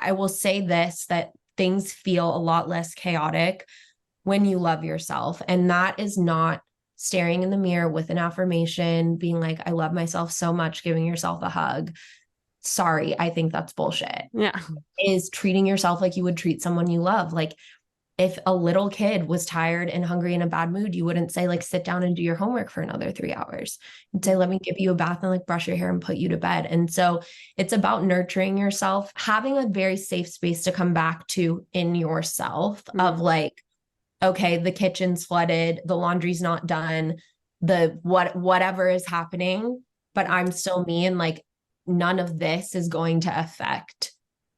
I will say this, that things feel a lot less chaotic when you love yourself. And that is not staring in the mirror with an affirmation, being like, I love myself so much, giving yourself a hug. Sorry, I think that's bullshit. Yeah. Is treating yourself like you would treat someone you love. Like if a little kid was tired and hungry in a bad mood, you wouldn't say like, sit down and do your homework for another 3 hours. You'd say, let me give you a bath and like brush your hair and put you to bed. And so it's about nurturing yourself, having a very safe space to come back to in yourself of like, okay, the kitchen's flooded, the laundry's not done, whatever is happening, but I'm still me. And like, none of this is going to affect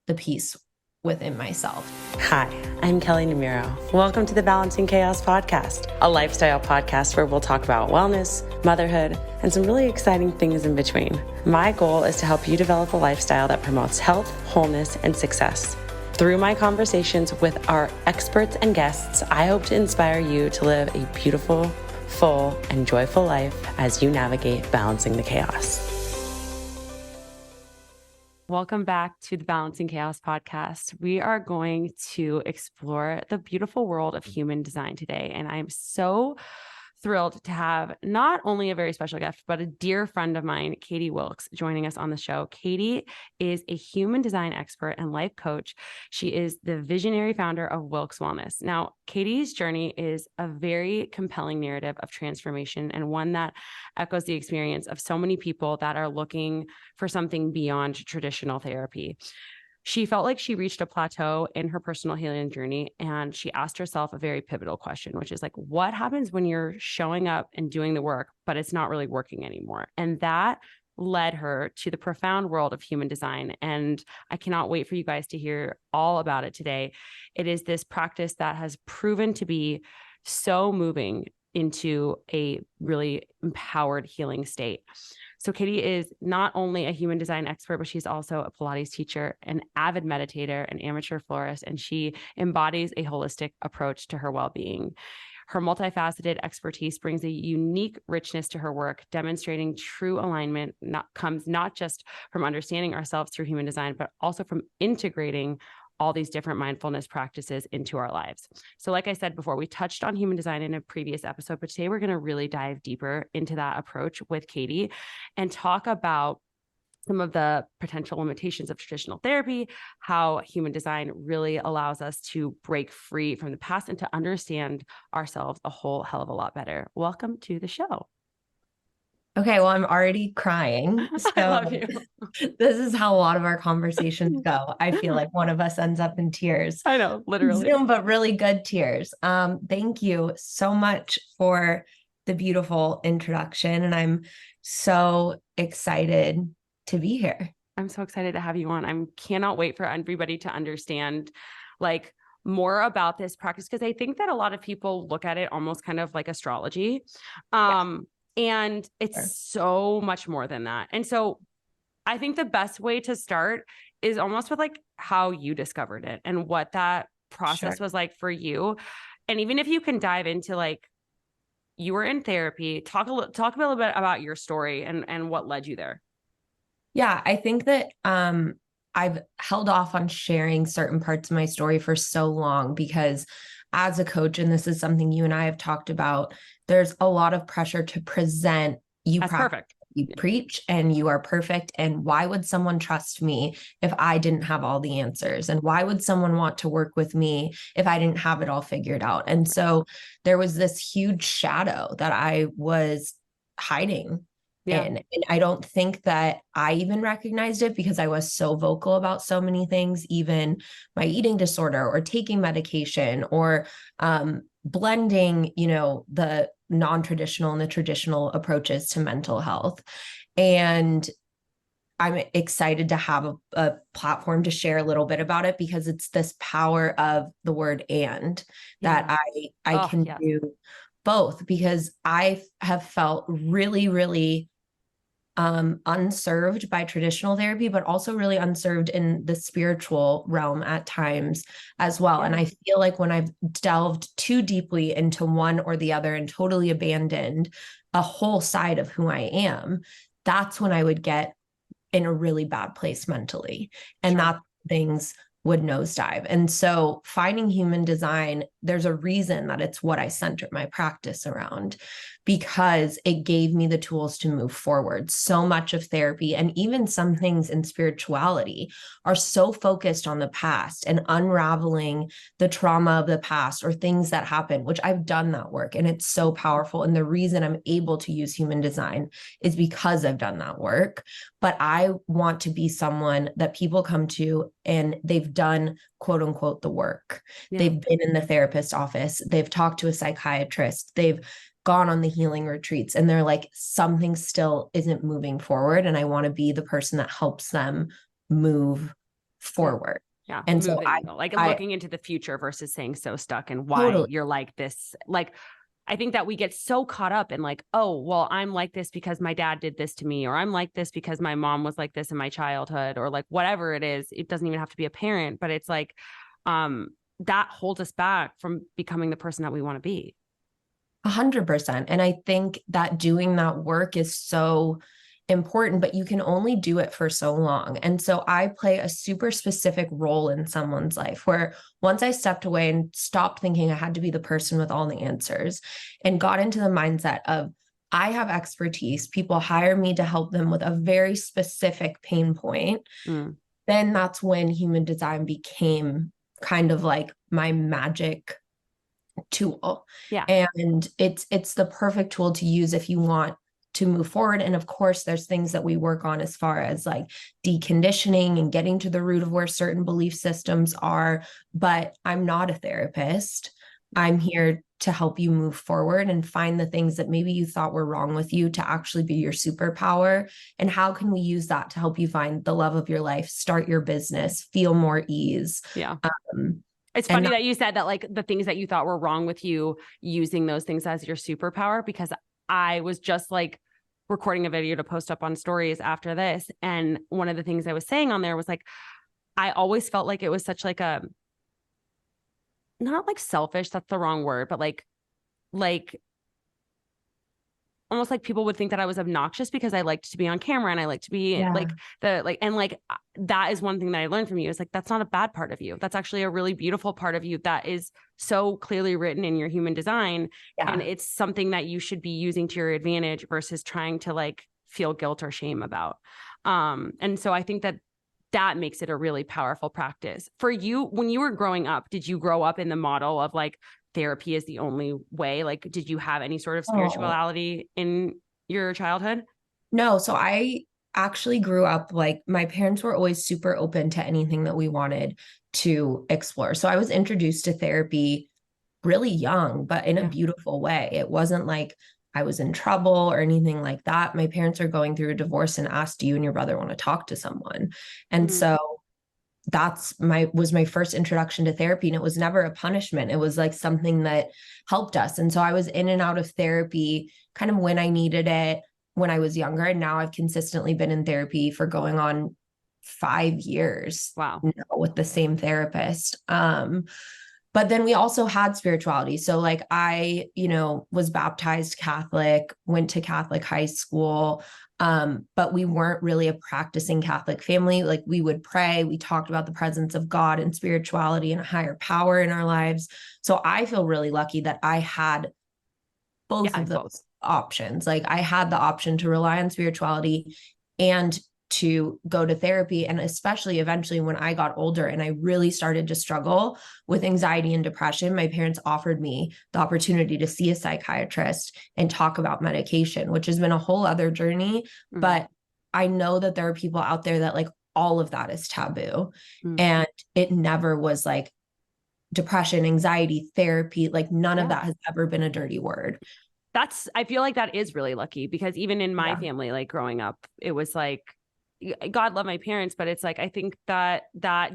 the peace within myself. Hi, I'm Kelly Namiro. Welcome to the Balancing Chaos podcast, a lifestyle podcast where we'll talk about wellness, motherhood, and some really exciting things in between. My goal is to help you develop a lifestyle that promotes health, wholeness, and success. Through my conversations with our experts and guests, I hope to inspire you to live a beautiful, full, and joyful life as you navigate balancing the chaos. Welcome back to the Balancing Chaos podcast. We are going to explore the beautiful world of human design today. And I'm so thrilled to have not only a very special guest, but a dear friend of mine, Katie Wilkes, joining us on the show. Katie is a human design expert and life coach. She is the visionary founder of Wilkes Wellness. Now, Katie's journey is a very compelling narrative of transformation and one that echoes the experience of so many people that are looking for something beyond traditional therapy. She felt like she reached a plateau in her personal healing journey, and she asked herself a very pivotal question, which is like, what happens when you're showing up and doing the work, but it's not really working anymore? And that led her to the profound world of human design. And I cannot wait for you guys to hear all about it today. It is this practice that has proven to be so moving into a really empowered healing state. So Katie is not only a human design expert, but she's also a Pilates teacher, an avid meditator, an amateur florist, and she embodies a holistic approach to her well-being. Her multifaceted expertise brings a unique richness to her work, demonstrating true alignment comes not just from understanding ourselves through human design, but also from integrating all these different mindfulness practices into our lives. So like I said before, we touched on human design in a previous episode, but today we're going to really dive deeper into that approach with Katie and talk about some of the potential limitations of traditional therapy, how human design really allows us to break free from the past and to understand ourselves a whole hell of a lot better. Welcome to the show. Okay, well, I'm already crying. So I love you. This is how a lot of our conversations go. I feel like one of us ends up in tears. I know, literally. Zoom, but really good tears. Thank you so much for the beautiful introduction. And I'm so excited to be here. I'm so excited to have you on. I cannot wait for everybody to understand like more about this practice, because I think that a lot of people look at it almost kind of like astrology. And it's so much more than that. And so I think the best way to start is almost with like how you discovered it and what that process was like for you. And even if you can dive into like, you were in therapy, talk a little bit about your story and what led you there. Yeah, I think that I've held off on sharing certain parts of my story for so long because as a coach, and this is something you and I have talked about, there's a lot of pressure to present perfect. You preach and you are perfect. And why would someone trust me if I didn't have all the answers? And why would someone want to work with me if I didn't have it all figured out? And so there was this huge shadow that I was hiding in. And I don't think that I even recognized it because I was so vocal about so many things, even my eating disorder or taking medication or blending, the non-traditional and the traditional approaches to mental health. And I'm excited to have a platform to share a little bit about it because it's this power of the word and that I can do both, because I have felt really, really unserved by traditional therapy, but also really unserved in the spiritual realm at times as well. And I feel like when I've delved too deeply into one or the other and totally abandoned a whole side of who I am, that's when I would get in a really bad place mentally. And that's things would nosedive. And so finding human design, there's a reason that it's what I centered my practice around, because it gave me the tools to move forward. So much of therapy and even some things in spirituality are so focused on the past and unraveling the trauma of the past or things that happened, which I've done that work and it's so powerful. And the reason I'm able to use human design is because I've done that work. But I want to be someone that people come to and they've done quote unquote the work. Yeah. They've been in the therapist office. They've talked to a psychiatrist. They've gone on the healing retreats and they're like, something still isn't moving forward. And I want to be the person that helps them move forward. Yeah. And so looking into the future versus saying so stuck and why totally. You're like this. Like, I think that we get so caught up in like, oh, well, I'm like this because my dad did this to me, or I'm like this because my mom was like this in my childhood, or like whatever it is. It doesn't even have to be a parent, but it's like, that holds us back from becoming the person that we want to be. 100%. And I think that doing that work is so important, but you can only do it for so long. And so I play a super specific role in someone's life where once I stepped away and stopped thinking I had to be the person with all the answers and got into the mindset of I have expertise, people hire me to help them with a very specific pain point, then that's when human design became kind of like my magic tool. Yeah. And it's the perfect tool to use if you want to move forward. And of course, there's things that we work on as far as like deconditioning and getting to the root of where certain belief systems are. But I'm not a therapist. I'm here to help you move forward and find the things that maybe you thought were wrong with you to actually be your superpower. And how can we use that to help you find the love of your life, start your business, feel more ease? Yeah. It's funny that you said that, like the things that you thought were wrong with you, using those things as your superpower, because I was just like recording a video to post up on stories after this. And one of the things I was saying on there was like, I always felt like it was such like a, not like selfish, that's the wrong word, but like almost like people would think that I was obnoxious because I liked to be on camera and I like to be that is one thing that I learned from you is like, that's not a bad part of you. That's actually a really beautiful part of you that is so clearly written in your human design. Yeah. And it's something that you should be using to your advantage versus trying to like feel guilt or shame about. And so I think that makes it a really powerful practice. For you, when you were growing up, did you grow up in the model of like, therapy is the only way? Like, did you have any sort of spirituality in your childhood? No. So I actually grew up like my parents were always super open to anything that we wanted to explore. So I was introduced to therapy really young, but in a beautiful way. It wasn't like I was in trouble or anything like that. My parents are going through a divorce and asked, do you and your brother want to talk to someone? And so was my first introduction to therapy. And it was never a punishment. It was like something that helped us. And so I was in and out of therapy kind of when I needed it when I was younger. And now I've consistently been in therapy for going on 5 years. Wow. Now with the same therapist. But then we also had spirituality. So like I, was baptized Catholic, went to Catholic high school. But we weren't really a practicing Catholic family. Like we would pray, we talked about the presence of God and spirituality and a higher power in our lives. So I feel really lucky that I had both of those options. Like I had the option to rely on spirituality and to go to therapy. And especially eventually when I got older and I really started to struggle with anxiety and depression, my parents offered me the opportunity to see a psychiatrist and talk about medication, which has been a whole other journey. Mm-hmm. But I know that there are people out there that like all of that is taboo. Mm-hmm. And it never was like depression, anxiety, therapy, like none of that has ever been a dirty word. I feel like that is really lucky because even in my family, like growing up, it was like, God love my parents, but it's like, I think that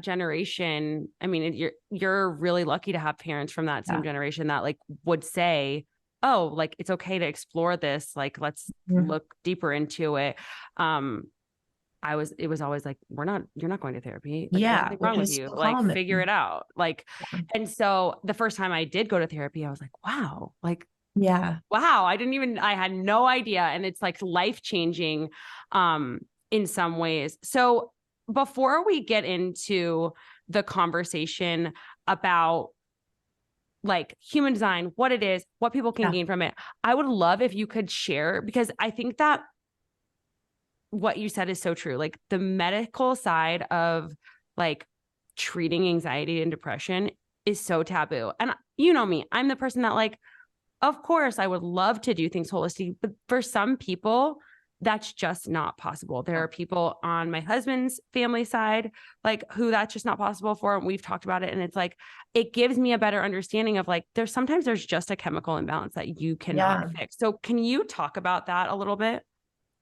generation, I mean, you're really lucky to have parents from that same generation that like would say, oh, like, it's okay to explore this. Like, let's look deeper into it. It was always like, you're not going to therapy. Like, there's nothing wrong with you. Like, figure it out. Like, and so the first time I did go to therapy, I was like, wow, like, wow, I had no idea. And it's like life-changing, in some ways. So before we get into the conversation about like human design, what it is, what people can gain from it. I would love if you could share, because I think that what you said is so true. Like the medical side of like treating anxiety and depression is so taboo. And you know me, I'm the person that like, of course I would love to do things holistic, but for some people, that's just not possible. There are people on my husband's family side, like who that's just not possible for. And we've talked about it. And it's like, it gives me a better understanding of like, there's just a chemical imbalance that you cannot fix. So can you talk about that a little bit?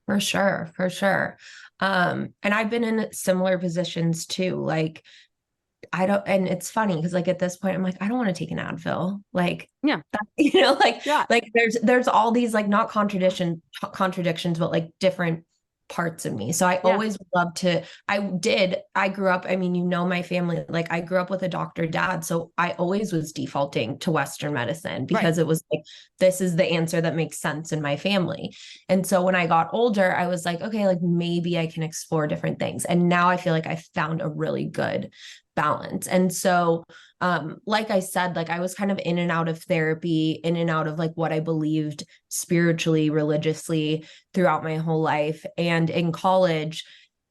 For sure. For sure. And I've been in similar positions too. Like, and it's funny because like at this point I'm like, I don't want to take an Advil. Like, like there's all these like not contradictions, but like different parts of me. So I always love to, I grew up, I mean, you know, my family, like I grew up with a doctor dad. So I always was defaulting to Western medicine because it was like, this is the answer that makes sense in my family. And so when I got older, I was like, okay, like maybe I can explore different things. And now I feel like I found a really good balance. And so, like I said, like I was kind of in and out of therapy, in and out of like what I believed spiritually, religiously throughout my whole life. And in college,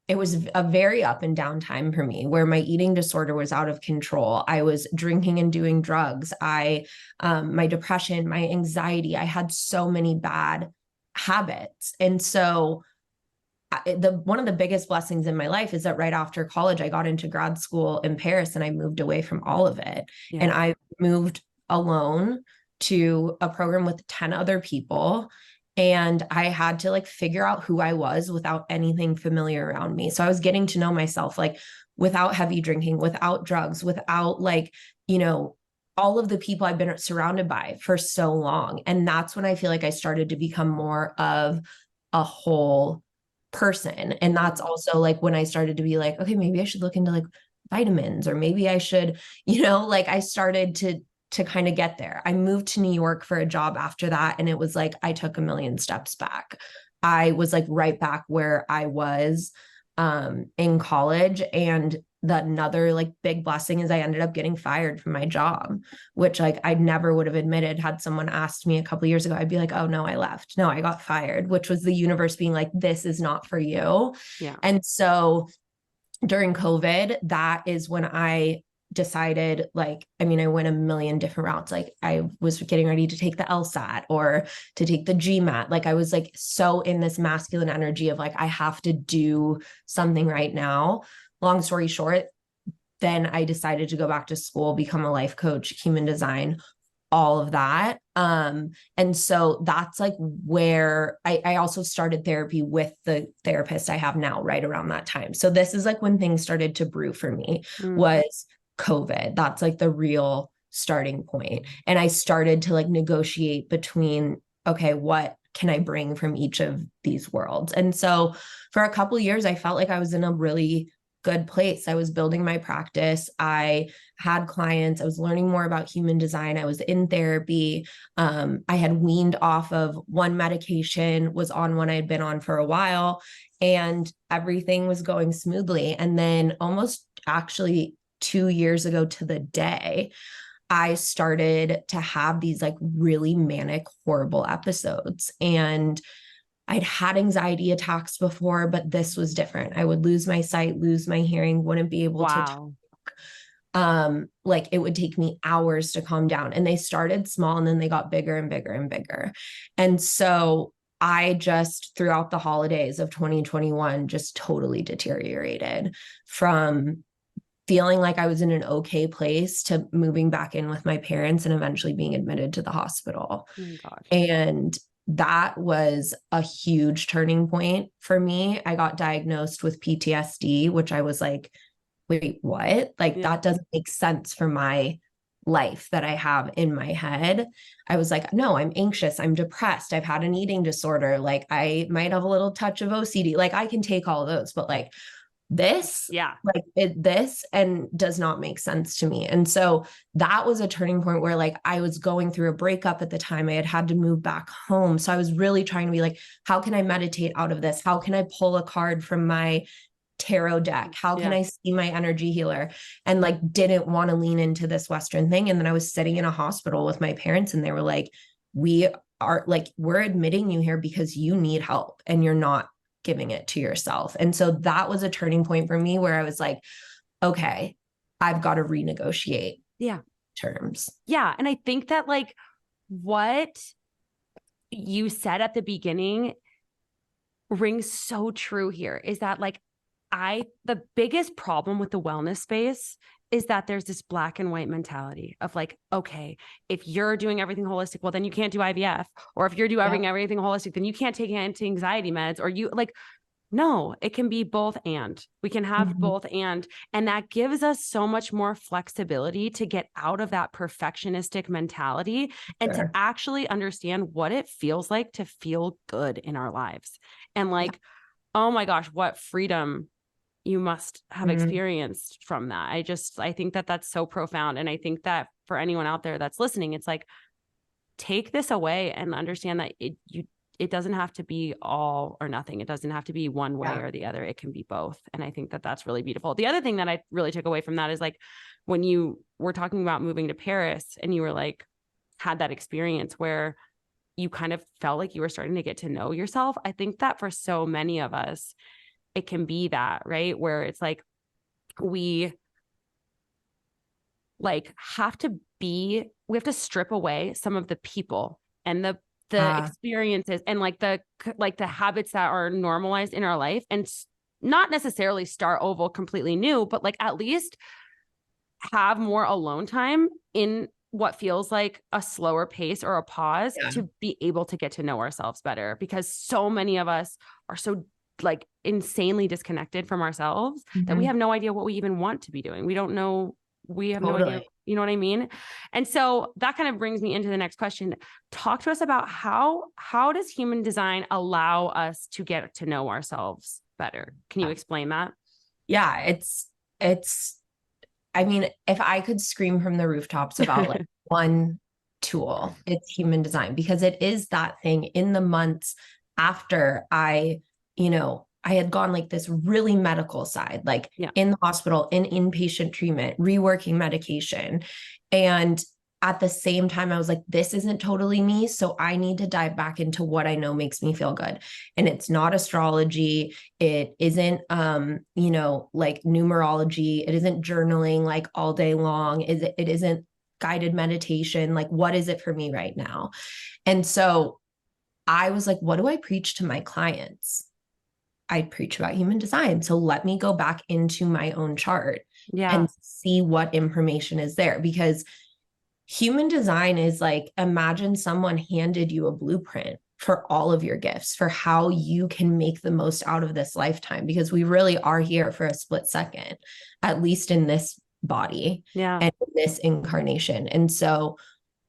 it was a very up and down time for me where my eating disorder was out of control. I was drinking and doing drugs. My depression, my anxiety, I had so many bad habits. And so one of the biggest blessings in my life is that right after college, I got into grad school in Paris and I moved away from all of it. Yeah. And I moved alone to a program with 10 other people. And I had to like figure out who I was without anything familiar around me. So I was getting to know myself, like without heavy drinking, without drugs, without like, you know, all of the people I've been surrounded by for so long. And that's when I feel like I started to become more of a whole person. And that's also like when I started to be like, okay, maybe I should look into like vitamins, or maybe I should, you know, like I started to kind of get there. I moved to New York for a job after that. And it was like, I took a million steps back. I was like right back where I was in college. And another like big blessing is I ended up getting fired from my job, which like I never would have admitted. Had someone asked me a couple of years ago, I'd be like, oh no, I left. No, I got fired, which was the universe being like, this is not for you. Yeah. And so during COVID, that is when I decided, like, I mean, I went a million different routes. Like I was getting ready to take the LSAT or to take the GMAT. Like I was like so in this masculine energy of like, I have to do something right now. Long story short, then I decided to go back to school, become a life coach, human design, all of that. And so that's like where I also started therapy with the therapist I have now right around that time. So this is like when things started to brew for me was COVID. That's like the real starting point. And I started to like negotiate between, okay, what can I bring from each of these worlds? And so for a couple of years, I felt like I was in a really good place. I was building my practice. I had clients. I was learning more about human design. I was in therapy. I had weaned off of one medication, was on one I had been on for a while, and everything was going smoothly. And then almost actually 2 years ago to the day, I started to have these like really manic, horrible episodes. And I'd had anxiety attacks before, but this was different. I would lose my sight, lose my hearing, wouldn't be able to talk. Like it would take me hours to calm down. And they started small and then they got bigger and bigger and bigger. And so I just, throughout the holidays of 2021, just totally deteriorated from feeling like I was in an okay place to moving back in with my parents and eventually being admitted to the hospital. Oh my gosh. And that was a huge turning point for me. I got diagnosed with PTSD, which I was like, wait, what? Like that doesn't make sense for my life that I have in my head. I was like, no, I'm anxious. I'm depressed. I've had an eating disorder. Like I might have a little touch of OCD. Like I can take all of those, but like this, this and does not make sense to me. And so that was a turning point where like I was going through a breakup at the time. I had to move back home. So I was really trying to be like, how can I meditate out of this? How can I pull a card from my tarot deck? How can I see my energy healer? And like, didn't want to lean into this Western thing. And then I was sitting in a hospital with my parents and they were like, we're admitting you here because you need help and you're not giving it to yourself. And so that was a turning point for me where I was like, okay, I've got to renegotiate terms. Yeah. And I think that like what you said at the beginning rings so true here is that like the biggest problem with the wellness space is that there's this black and white mentality of like, okay, if you're doing everything holistic, well, then you can't do IVF. Or if you're doing everything holistic, then you can't take anti-anxiety meds, or you like, no, it can be both. And we can have both. And that gives us so much more flexibility to get out of that perfectionistic mentality and to actually understand what it feels like to feel good in our lives. And like, oh my gosh, what freedom you must have experienced from that. I think that that's so profound. And I think that for anyone out there that's listening, it's like, take this away and understand that it doesn't have to be all or nothing. It doesn't have to be one way or the other. It can be both. And I think that that's really beautiful. The other thing that I really took away from that is like, when you were talking about moving to Paris and you were like, had that experience where you kind of felt like you were starting to get to know yourself. I think that for so many of us, it can be that, right? Where it's like, we have to strip away some of the people and the experiences and like the habits that are normalized in our life, and not necessarily start over completely new, but like at least have more alone time in what feels like a slower pace or a pause to be able to get to know ourselves better, because so many of us are so like insanely disconnected from ourselves that we have no idea what we even want to be doing. We don't know. We have no idea. You know what I mean? And so that kind of brings me into the next question. Talk to us about how does human design allow us to get to know ourselves better? Can you explain that? Yeah, I mean, if I could scream from the rooftops about like one tool, it's human design, because it is that thing in the months after I had gone like this really medical side, like in the hospital, in inpatient treatment, reworking medication. And at the same time, I was like, this isn't totally me. So I need to dive back into what I know makes me feel good. And it's not astrology. It isn't, like numerology. It isn't journaling like all day long. It isn't guided meditation. Like, what is it for me right now? And so I was like, what do I preach to my clients? I preach about human design. So let me go back into my own chart and see what information is there, because human design is like, imagine someone handed you a blueprint for all of your gifts, for how you can make the most out of this lifetime, because we really are here for a split second, at least in this body and in this incarnation. And so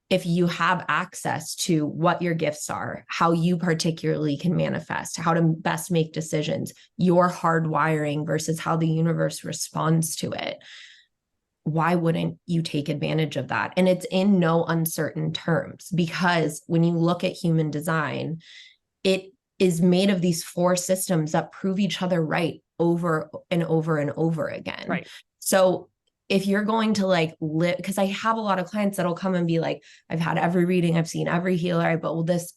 if you have access to what your gifts are, how you particularly can manifest, how to best make decisions, your hardwiring versus how the universe responds to it, why wouldn't you take advantage of that? And it's in no uncertain terms, because when you look at human design, it is made of these 4 systems that prove each other right over and over and over again. Right. So if you're going to like live, because I have a lot of clients that'll come and be like, I've had every reading, I've seen every healer,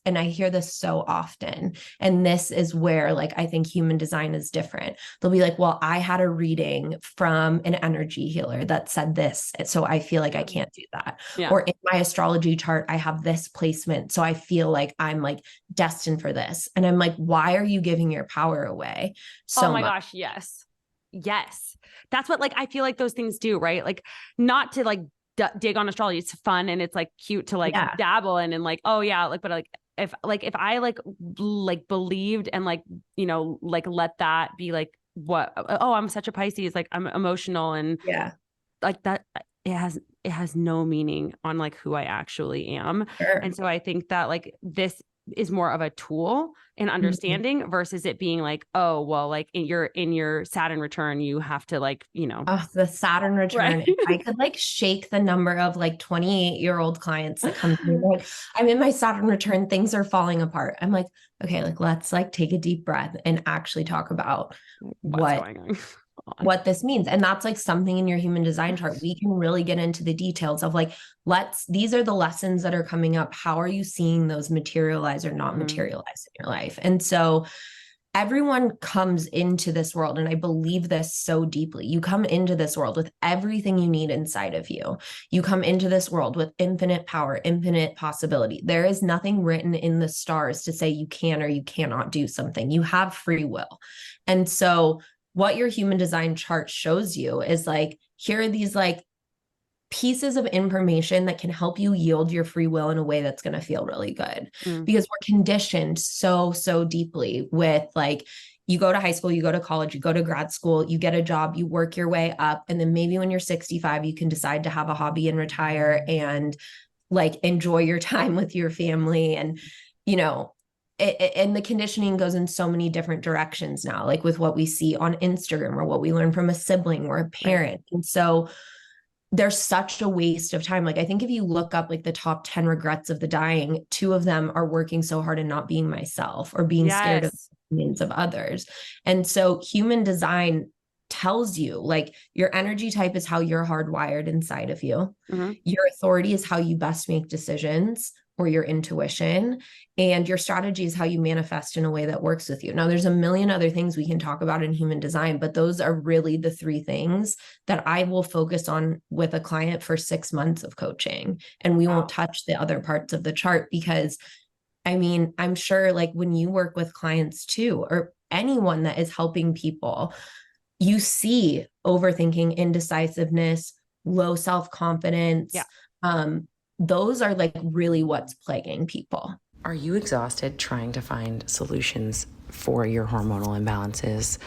and I hear this so often. And this is where like, I think human design is different. They'll be like, well, I had a reading from an energy healer that said this, so I feel like I can't do that. Or in my astrology chart, I have this placement, so I feel like I'm like destined for this. And I'm like, why are you giving your power away so much? Gosh, yes. That's what like I feel like those things do, right? Like, not to like dig on astrology. It's fun and it's like cute to like dabble in and like, oh yeah, like, but if I believed and like, like let that be like what, oh, I'm such a Pisces, like I'm emotional and like that, it has no meaning on like who I actually am. Sure. And so I think that like this is more of a tool and understanding versus it being like, oh, well, like in your Saturn return, you have to like, Oh, the Saturn return. Right. If I could like shake the number of like 28-year-old clients that come to me like, I'm in my Saturn return, things are falling apart. I'm like, okay, like let's like take a deep breath and actually talk about what's going on. What this means. And that's like something in your human design chart. We can really get into the details of like, these are the lessons that are coming up. How are you seeing those materialize or not materialize in your life? And so everyone comes into this world, and I believe this so deeply. You come into this world with everything you need inside of you. You come into this world with infinite power, infinite possibility. There is nothing written in the stars to say you can or you cannot do something. You have free will. And so what your human design chart shows you is like, here are these like pieces of information that can help you yield your free will in a way that's going to feel really good. Because we're conditioned so deeply with like, you go to high school, you go to college, you go to grad school, you get a job, you work your way up. And then maybe when you're 65, you can decide to have a hobby and retire and like enjoy your time with your family. And, and the conditioning goes in so many different directions now, like with what we see on Instagram or what we learn from a sibling or a parent. Right. And so there's such a waste of time. Like, I think if you look up like the top 10 regrets of the dying, 2 of them are working so hard and not being myself or being scared of the opinions of others. And so human design tells you like your energy type is how you're hardwired inside of you. Your authority is how you best make decisions, or your intuition, and your strategy is how you manifest in a way that works with you. Now, there's a million other things we can talk about in human design, but those are really the 3 things that I will focus on with a client for 6 months of coaching. And we won't touch the other parts of the chart because, I mean, I'm sure like when you work with clients too, or anyone that is helping people, you see overthinking, indecisiveness, low self-confidence. Those are like really what's plaguing people. Are you exhausted trying to find solutions for your hormonal imbalances,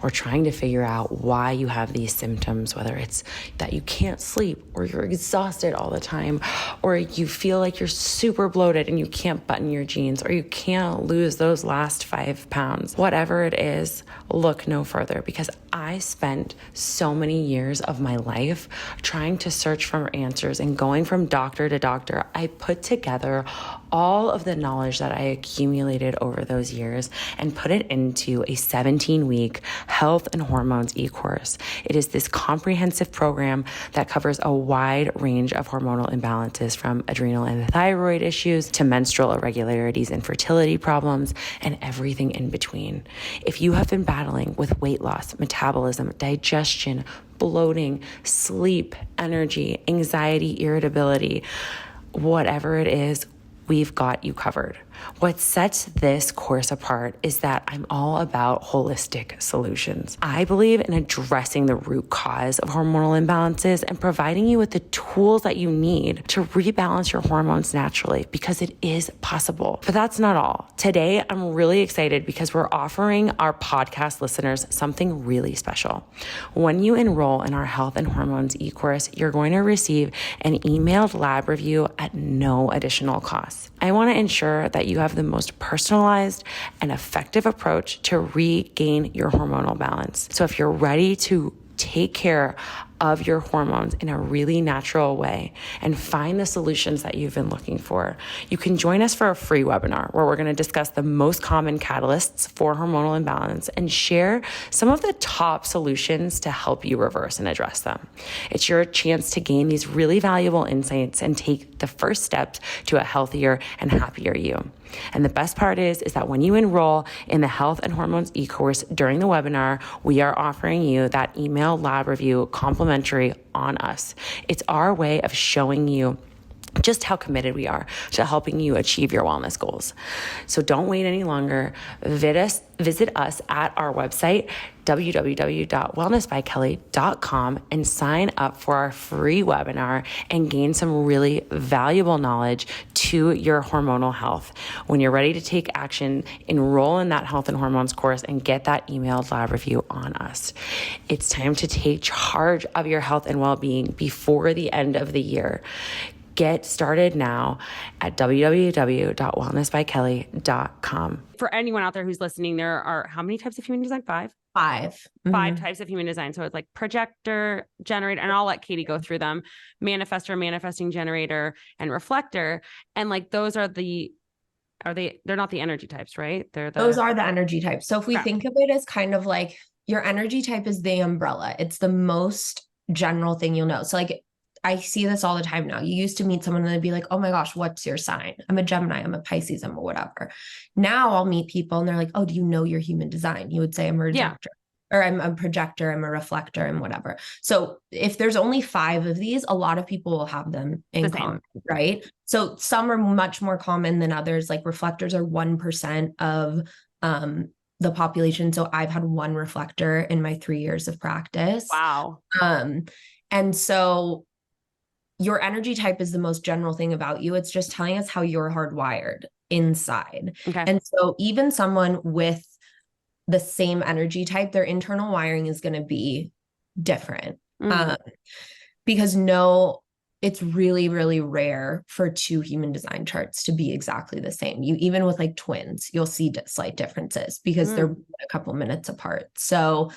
or trying to figure out why you have these symptoms, whether it's that you can't sleep or you're exhausted all the time, or you feel like you're super bloated and you can't button your jeans, or you can't lose those last 5 pounds? Whatever it is, look no further, because I spent so many years of my life trying to search for answers and going from doctor to doctor. I put together all of the knowledge that I accumulated over those years and put it into a 17-week health and hormones e-course. It is this comprehensive program that covers a wide range of hormonal imbalances, from adrenal and thyroid issues to menstrual irregularities and fertility problems, and everything in between. If you have been battling with weight loss, metabolism, digestion, bloating, sleep, energy, anxiety, irritability, whatever it is, we've got you covered. What sets this course apart is that I'm all about holistic solutions. I believe in addressing the root cause of hormonal imbalances and providing you with the tools that you need to rebalance your hormones naturally, because it is possible. But that's not all. Today, I'm really excited because we're offering our podcast listeners something really special. When you enroll in our health and hormones e-course, you're going to receive an emailed lab review at no additional cost. I want to ensure that you have the most personalized and effective approach to regain your hormonal balance. So if you're ready to take care of your hormones in a really natural way and find the solutions that you've been looking for, you can join us for a free webinar where we're going to discuss the most common catalysts for hormonal imbalance and share some of the top solutions to help you reverse and address them. It's your chance to gain these really valuable insights and take the first steps to a healthier and happier you. And the best part is that when you enroll in the Health and Hormones e-course during the webinar, we are offering you that email lab review complimentary on us. It's our way of showing you just how committed we are to helping you achieve your wellness goals. So don't wait any longer. Visit us at our website, www.wellnessbykelly.com, and sign up for our free webinar and gain some really valuable knowledge to your hormonal health. When you're ready to take action, enroll in that health and hormones course and get that emailed lab review on us. It's time to take charge of your health and well-being before the end of the year. Get started now at www.wellnessbykelly.com. For anyone out there who's listening, there are how many types of human design? Five? Five. Five types of human design. So it's like projector, generator, and I'll let Katie go through them. Manifestor, manifesting generator, and reflector. And like those are they're not the energy types, right? Those are the energy types. So if we think of it as kind of like your energy type is the umbrella, it's the most general thing you'll know. So like I see this all the time now. You used to meet someone and they'd be like, oh my gosh, what's your sign? I'm a Gemini, I'm a Pisces, I'm a whatever. Now I'll meet people and they're like, oh, do you know your human design? You would say I'm a rejector, or I'm a projector, I'm a reflector, and whatever. So if there's only 5 of these, a lot of people will have them in common, right? So some are much more common than others. Like reflectors are 1% of the population. So I've had 1 reflector in my 3 years of practice. Wow. And so your energy type is the most general thing about you. It's just telling us how you're hardwired inside. Okay. And so even someone with the same energy type, their internal wiring is going to be different. Because it's really, really rare for 2 human design charts to be exactly the same. Even with like twins, you'll see slight differences because they're a couple minutes apart. So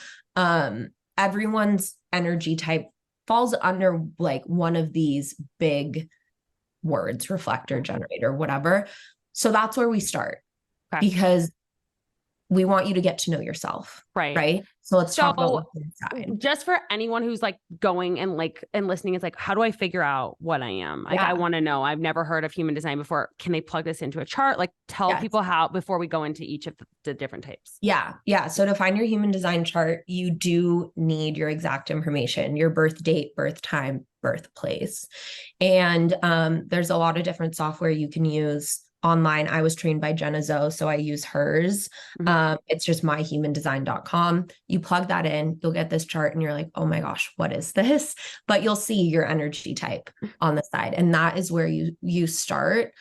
everyone's energy type falls under like one of these big words, reflector, generator, whatever. So that's where we start because we want you to get to know yourself. Right. So let's talk about what's inside. Just for anyone who's like going and listening, it's like, how do I figure out what I am? Like, I want to know. I've never heard of human design before. Can they plug this into a chart? Like tell people how, before we go into each of the different types. Yeah. So to find your human design chart, you do need your exact information, your birth date, birth time, birthplace. And there's a lot of different software you can use online. I was trained by Jenna Zoe, so I use hers. It's just myhumandesign.com. You plug that in, you'll get this chart and you're like, oh my gosh, what is this? But you'll see your energy type on the side. And that is where you start,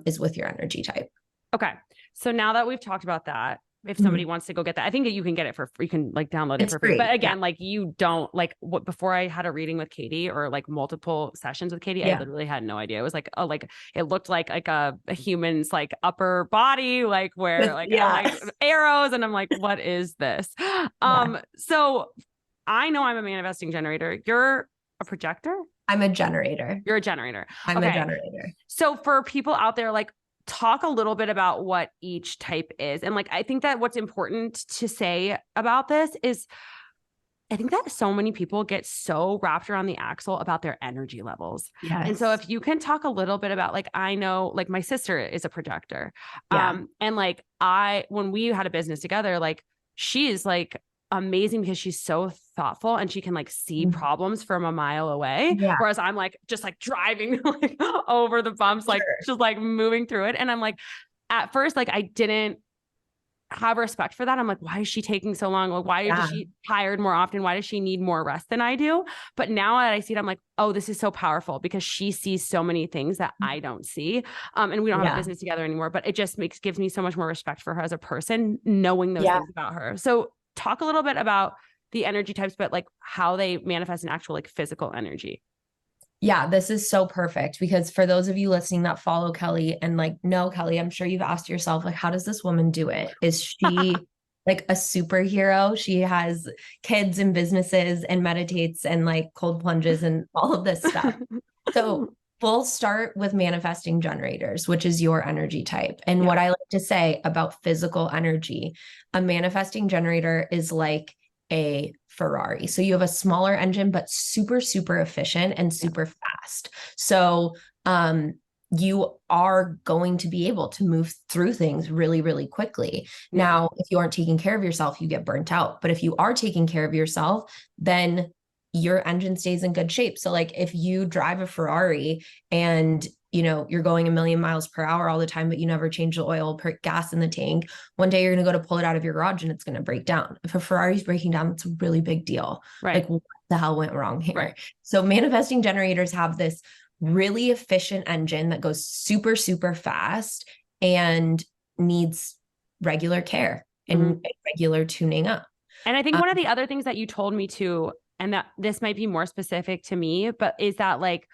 is with your energy type. Okay. So now that we've talked about that, if somebody wants to go get that, I think that you can get it for free. You can like download it for free. But again, like you don't like before I had a reading with Katie or like multiple sessions with Katie, I literally had no idea. It was like, it looked like a human's like upper body, like where like arrows. And I'm like, what is this? So I know I'm a manifesting generator. You're a projector? I'm a generator. You're a generator. I'm a generator. So for people out there, like, talk a little bit about what each type is. And like, I think that what's important to say about this is I think that so many people get so wrapped around the axle about their energy levels. Yes. And so if you can talk a little bit about like, I know like my sister is a projector. And like when we had a business together, like she's like amazing because she's so thoughtful and she can like see problems from a mile away. Whereas I'm like, just like driving like over the bumps, like just like moving through it. And I'm like, at first, like I didn't have respect for that. I'm like, why is she taking so long? Like, why is she tired more often? Why does she need more rest than I do? But now that I see it, I'm like, oh, this is so powerful because she sees so many things that I don't see. And we don't have a business together anymore, but it just gives me so much more respect for her as a person, knowing those things about her. So talk a little bit about the energy types, but like how they manifest in actual like physical energy. Yeah, this is so perfect because for those of you listening that follow Kelly and like know Kelly, I'm sure you've asked yourself, like, how does this woman do it? Is she like a superhero? She has kids and businesses and meditates and like cold plunges and all of this stuff. So we'll start with manifesting generators, which is your energy type. And what I like to say about physical energy, a manifesting generator is like a Ferrari. So you have a smaller engine, but super, super efficient and super fast. So you are going to be able to move through things really, really quickly. Now, if you aren't taking care of yourself, you get burnt out. But if you are taking care of yourself, then your engine stays in good shape. So like if you drive a Ferrari and you know, you're going 1,000,000 miles per hour all the time, but you never change the oil, put gas in the tank. One day you're going to go to pull it out of your garage and it's going to break down. If a Ferrari's breaking down, it's a really big deal. Like what the hell went wrong here? So manifesting generators have this really efficient engine that goes super, super fast and needs regular care and regular tuning up. And I think one of the other things that you told me too, and that this might be more specific to me, but is that like,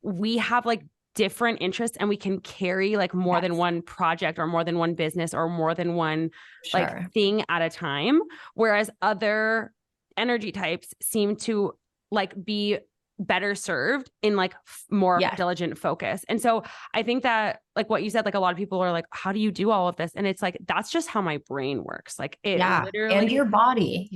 we have like different interests and we can carry like more than one project or more than one business or more than one like thing at a time. Whereas other energy types seem to like be better served in like more diligent focus. And so I think that like what you said, like a lot of people are like, how do you do all of this? And it's like, that's just how my brain works. Like it literally, and your body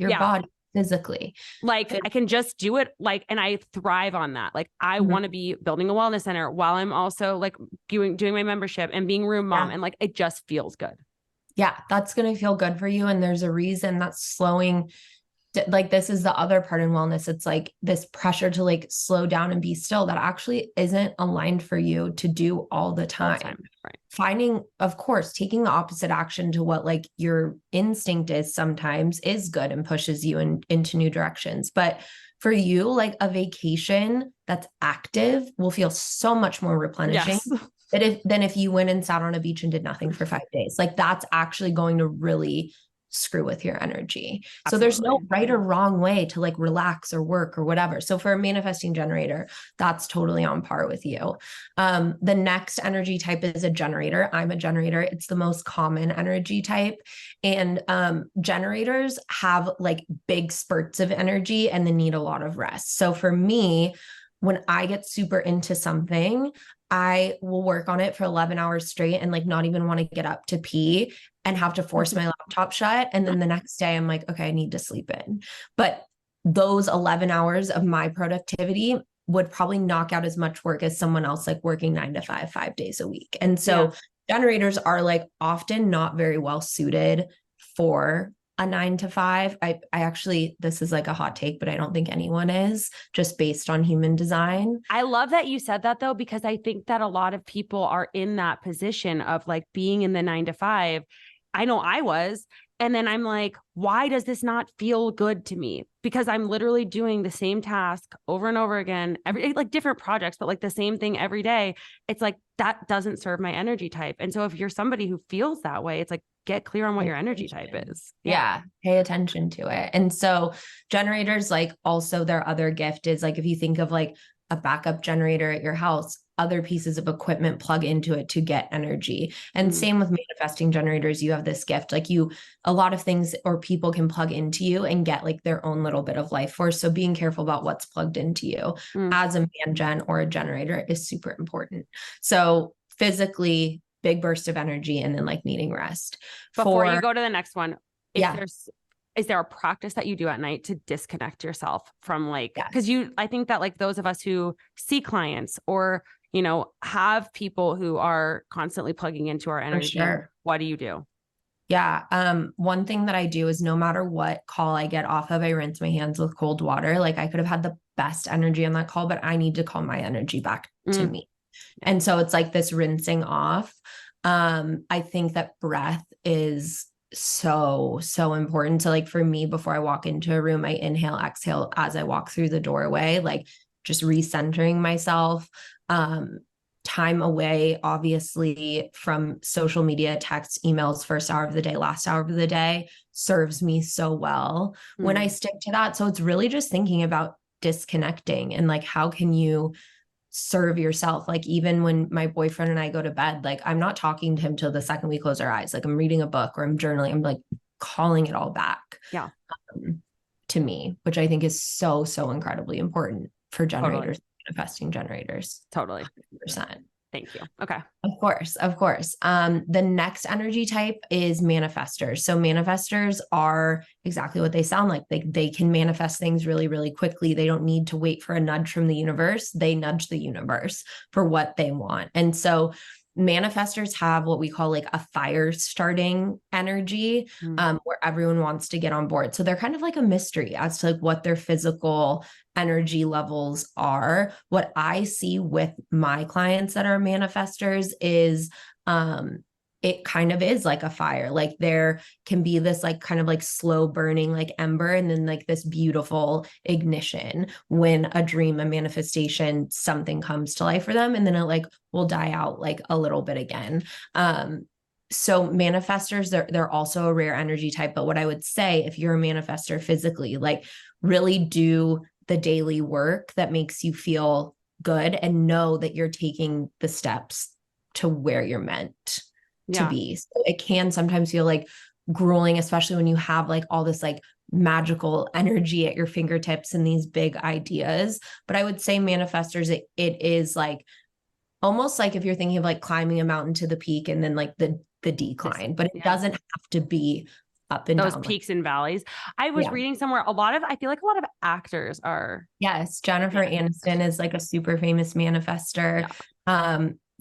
physically. Like I can just do it like, and I thrive on that. Like I want to be building a wellness center while I'm also like doing my membership and being room mom. And like, it just feels good. Yeah. That's going to feel good for you. And there's a reason that's slowing. Like this is the other part in wellness. It's like this pressure to like slow down and be still that actually isn't aligned for you to do all the time. Right. Finding, of course, taking the opposite action to what like your instinct is sometimes is good and pushes you into new directions. But for you, like a vacation that's active will feel so much more replenishing than if you went and sat on a beach and did nothing for 5 days. Like that's actually going to really screw with your energy. Absolutely. So there's no right or wrong way to like relax or work or whatever. So for a manifesting generator, that's totally on par with you. The next energy type is a generator. I'm a generator. It's the most common energy type. And generators have like big spurts of energy and they need a lot of rest. So for me, when I get super into something, I will work on it for 11 hours straight and like not even want to get up to pee and have to force my laptop shut. And then the next day I'm like, okay, I need to sleep in. But those 11 hours of my productivity would probably knock out as much work as someone else like working 9 to 5, 5 days a week. And so generators are like often not very well suited for a 9 to 5. I actually, this is like a hot take, but I don't think anyone is, just based on human design. I love that you said that though, because I think that a lot of people are in that position of like being in the 9 to 5. I know I was. And then I'm like, why does this not feel good to me? Because I'm literally doing the same task over and over again, every like different projects, but like the same thing every day. It's like, that doesn't serve my energy type. And so if you're somebody who feels that way, it's like, get clear on what your energy type is. Yeah. Pay attention to it. And so generators, like also their other gift is like, if you think of like a backup generator at your house, other pieces of equipment plug into it to get energy. And same with manifesting generators, you have this gift, like a lot of things or people can plug into you and get like their own little bit of life force. So being careful about what's plugged into you as a man gen or a generator is super important. So physically, big burst of energy and then like needing rest. Before you go to the next one, is there a practice that you do at night to disconnect yourself from like, because I think that like those of us who see clients or, you know, have people who are constantly plugging into our energy, what do you do? Yeah. One thing that I do is no matter what call I get off of, I rinse my hands with cold water. Like I could have had the best energy on that call, but I need to call my energy back to me. And so it's like this rinsing off. I think that breath is so important. So like for me, before I walk into a room, I inhale, exhale as I walk through the doorway, like just recentering myself. Time away, obviously, from social media, texts, emails, first hour of the day, last hour of the day serves me so well when I stick to that. So it's really just thinking about disconnecting and like, how can you serve yourself? Like even when my boyfriend and I go to bed, like I'm not talking to him till the second we close our eyes. Like I'm reading a book or I'm journaling. I'm like calling it all back to me, which I think is so incredibly important for generators. Manifesting generators. Totally. 100%. Thank you. Okay. Of course. The next energy type is manifestors. So manifestors are exactly what they sound like. They can manifest things really, really quickly. They don't need to wait for a nudge from the universe. They nudge the universe for what they want. And so manifestors have what we call like a fire starting energy, where everyone wants to get on board. So they're kind of like a mystery as to like what their physical energy levels are. What I see with my clients that are manifestors is, it kind of is like a fire. Like there can be this like kind of like slow burning like ember and then like this beautiful ignition when a dream, a manifestation, something comes to life for them. And then it like will die out like a little bit again. So manifestors, they're also a rare energy type. But what I would say, if you're a manifestor physically, like really do the daily work that makes you feel good and know that you're taking the steps to where you're meant to be. So it can sometimes feel like grueling, especially when you have like all this like magical energy at your fingertips and these big ideas. But I would say manifestors, it is like almost like if you're thinking of like climbing a mountain to the peak and then like the decline, but it doesn't have to be up and those down. Peaks and valleys. I was reading somewhere, I feel like a lot of actors are. Yes. Jennifer Aniston is like a super famous manifestor.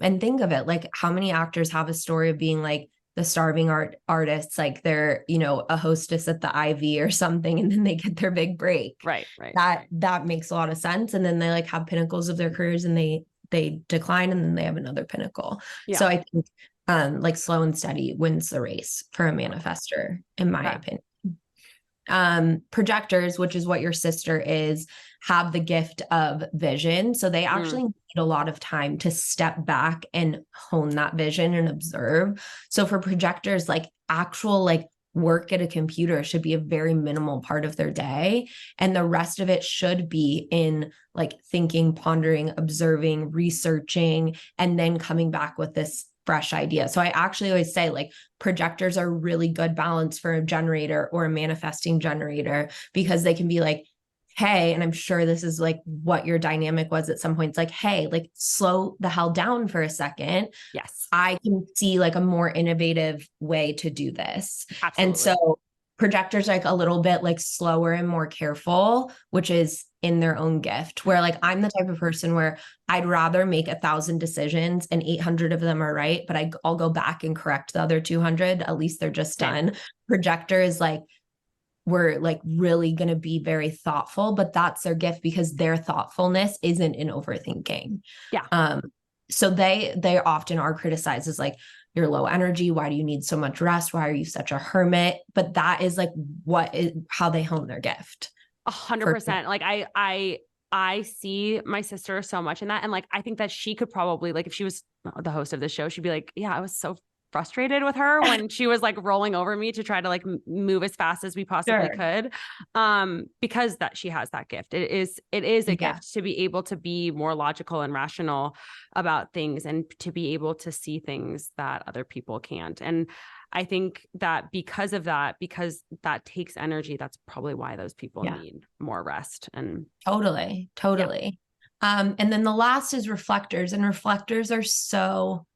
And think of it, like how many actors have a story of being like the starving artists, like they're, you know, a hostess at the Ivy or something, and then they get their big break. Right. That makes a lot of sense. And then they like have pinnacles of their careers and they decline and then they have another pinnacle. So I think like slow and steady wins the race for a manifestor, in my opinion. Projectors, which is what your sister is, have the gift of vision. So they actually need a lot of time to step back and hone that vision and observe. So for projectors, like actual like work at a computer should be a very minimal part of their day. And the rest of it should be in like thinking, pondering, observing, researching, and then coming back with this fresh idea. So I actually always say like projectors are really good balance for a generator or a manifesting generator, because they can be like, hey, and I'm sure this is like what your dynamic was at some point. It's like, hey, like slow the hell down for a second. Yes. I can see like a more innovative way to do this. Absolutely. And so projectors are like a little bit like slower and more careful, which is in their own gift, where like I'm the type of person where I'd rather make 1,000 decisions and 800 of them are right, but I'll go back and correct the other 200. At least they're just done. Projector is like, we're like really going to be very thoughtful, but that's their gift because their thoughtfulness isn't in overthinking. So they often are criticized as like, you're low energy. Why do you need so much rest? Why are you such a hermit? But that is like how they hone their gift. 100%. Like I see my sister so much in that. And like, I think that she could probably, like, if she was the host of this show, she'd be like, yeah, I was so frustrated with her when she was like rolling over me to try to like move as fast as we possibly could. Because that she has that gift. It is a gift to be able to be more logical and rational about things and to be able to see things that other people can't. And I think that because that takes energy, that's probably why those people need more rest. And totally. And then the last is reflectors, and reflectors are so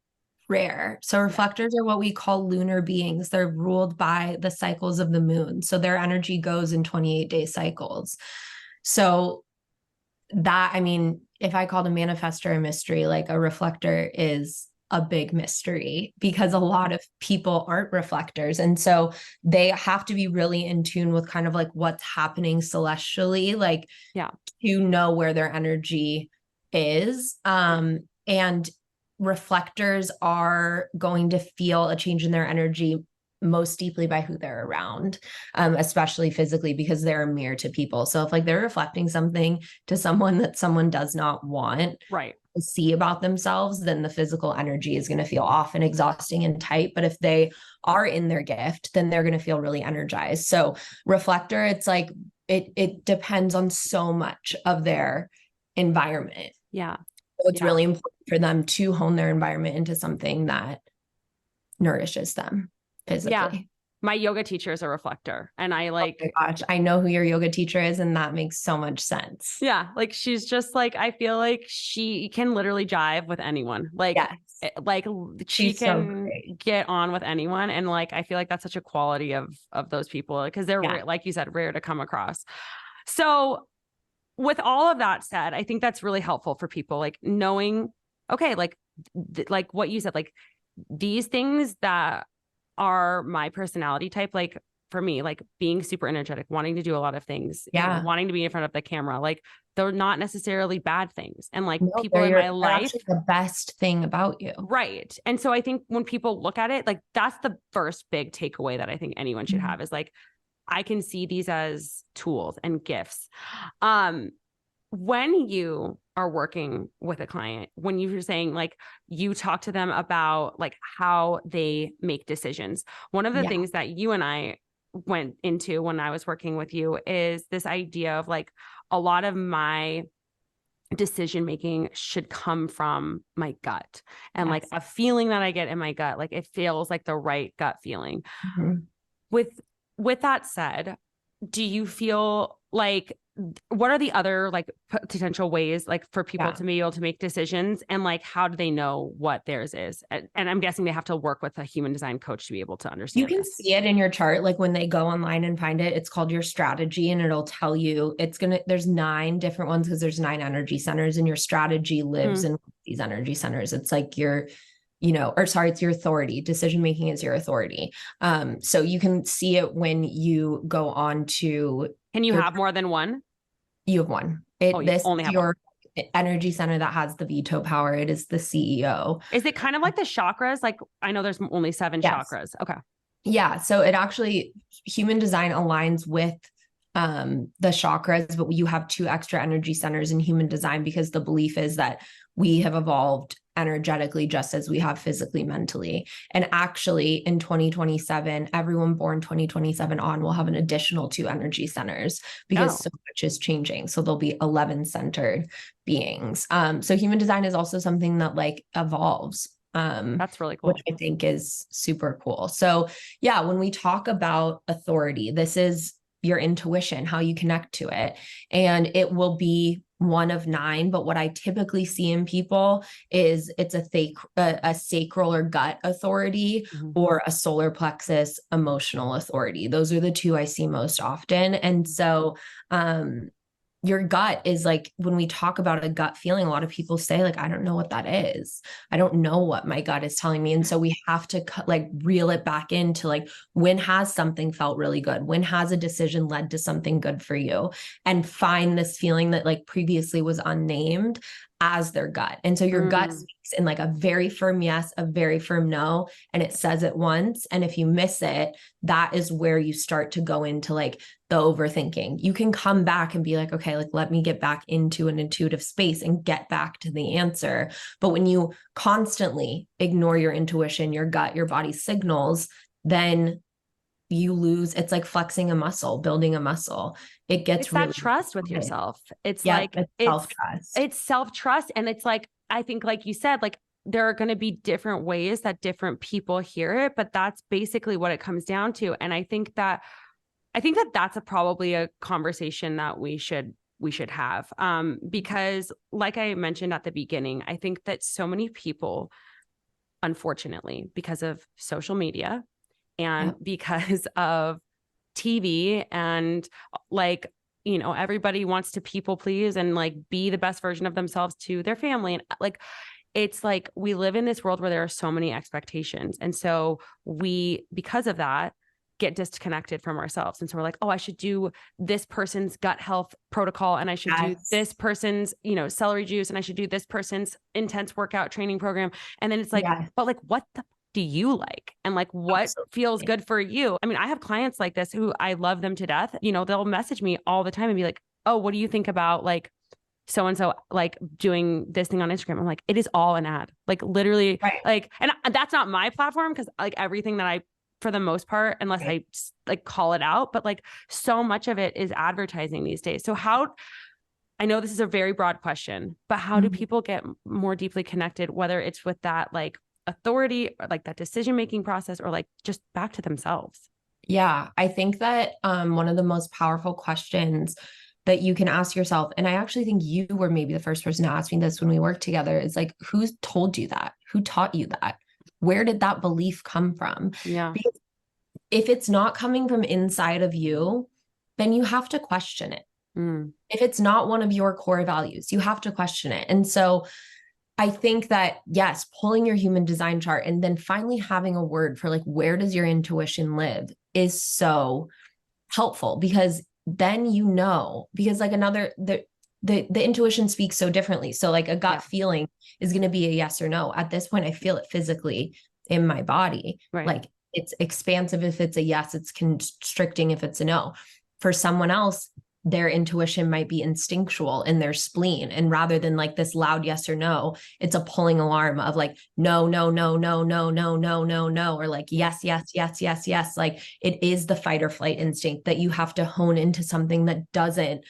rare. So reflectors are what we call lunar beings. They're ruled by the cycles of the moon. So their energy goes in 28-day cycles. So that, I mean, if I called a manifestor a mystery, like a reflector is a big mystery, because a lot of people aren't reflectors. And so they have to be really in tune with kind of like what's happening celestially, like to know where their energy is. And reflectors are going to feel a change in their energy most deeply by who they're around, especially physically, because they're a mirror to people. So if like they're reflecting something to someone that someone does not want to see about themselves, then the physical energy is going to feel off and exhausting and tight. But if they are in their gift, then they're going to feel really energized. So reflector, it's like, it depends on so much of their environment. So it's really important for them to hone their environment into something that nourishes them physically. My yoga teacher is a reflector, and I like, oh my gosh, I know who your yoga teacher is, and that makes so much sense. Like she's just like, I feel like she can literally jive with anyone. Like, like she can get on with anyone. And like, I feel like that's such a quality of those people, because they're like you said, rare to come across. So with all of that said, I think that's really helpful for people, like knowing, okay, like what you said, like these things that are my personality type, like for me, like being super energetic, wanting to do a lot of things, wanting to be in front of the camera, like they're not necessarily bad things. And like people in my life, the best thing about you. Right. And so I think when people look at it, like that's the first big takeaway that I think anyone should have, is like, I can see these as tools and gifts. When you are working with a client, when you're saying like you talk to them about like how they make decisions, one of the things that you and I went into when I was working with you is this idea of like, a lot of my decision making should come from my gut and like Yes. a feeling that I get in my gut. Like it feels like the right gut feeling. Mhm. With that said, do you feel like, what are the other like potential ways like for people to be able to make decisions, and like how do they know what theirs is? And I'm guessing they have to work with a human design coach to be able to understand. You can this. see it in your chart. Like when they go online and find it, it's called your strategy, and it'll tell you there's 9 different ones because there's 9 energy centers, and your strategy lives in these energy centers. It's like your, it's your authority. Decision making is your authority. So you can see it when you go on to. Can you have more than one? You have one. This only is your energy center that has the veto power. It is the CEO. Is it kind of like the chakras? Like I know there's only 7 chakras. Okay. Yeah. So it actually, human design aligns with the chakras, but you have 2 extra energy centers in human design because the belief is that we have evolved energetically just as we have physically, mentally. And actually in 2027, everyone born 2027 on will have an additional 2 energy centers because so much is changing. So there'll be 11 centered beings. So human design is also something that like evolves. That's really cool. Which I think is super cool. So yeah, when we talk about authority, this is your intuition, how you connect to it. And it will be one of 9, but what I typically see in people is it's a sacral or gut authority or a solar plexus emotional authority. Those are the 2 I see most often. And so your gut is like, when we talk about a gut feeling, a lot of people say like, I don't know what that is. I don't know what my gut is telling me. And so we have to like reel it back into like, when has something felt really good? When has a decision led to something good for you? And find this feeling that like previously was unnamed as their gut. And so your gut speaks in like a very firm yes, a very firm no, and it says it once. And if you miss it, that is where you start to go into like the overthinking. You can come back and be like, okay, like let me get back into an intuitive space and get back to the answer. But when you constantly ignore your intuition, your gut, your body's signals, then you lose. It's like flexing a muscle, building a muscle. It gets that trust with yourself. It's like it's self-trust. It's self-trust. And it's like, I think like you said, like there are going to be different ways that different people hear it, but that's basically what it comes down to. And I think that that's probably a conversation that we should have. Because like I mentioned at the beginning, I think that so many people, unfortunately, because of social media and because of TV and like, everybody wants to people please and like be the best version of themselves to their family. And like, it's like, we live in this world where there are so many expectations. And so because of that, get disconnected from ourselves. And so we're like, oh, I should do this person's gut health protocol. And I should do this person's, celery juice. And I should do this person's intense workout training program. And then it's like, but like, what the do you like? And like, what feels good for you? I mean, I have clients like this who I love them to death. They'll message me all the time and be like, oh, what do you think about like so-and-so like doing this thing on Instagram? I'm like, it is all an ad, like literally like, and that's not my platform. Cause like everything that I, for the most part, unless I like call it out, but like so much of it is advertising these days. So I know this is a very broad question, but how do people get more deeply connected, whether it's with that like authority or like that decision-making process or like just back to themselves? Yeah, I think that one of the most powerful questions that you can ask yourself, and I actually think you were maybe the first person to ask me this when we worked together, is like, who told you that? Who taught you that? Where did that belief come from? Yeah. Because if it's not coming from inside of you, then you have to question it. If it's not one of your core values, you have to question it. And so I think that, yes, pulling your human design chart and then finally having a word for like, where does your intuition live is so helpful, because then because like the intuition speaks so differently. So like a gut feeling is going to be a yes or no. At this point, I feel it physically in my body. Like it's expansive if it's a yes, it's constricting if it's a no. For someone else, their intuition might be instinctual in their spleen. And rather than like this loud yes or no, it's a pulling alarm of like, no, no, no, no, no, no, no, no, no, or like, yes, yes, yes, yes, yes. Like it is the fight or flight instinct that you have to hone into something that doesn't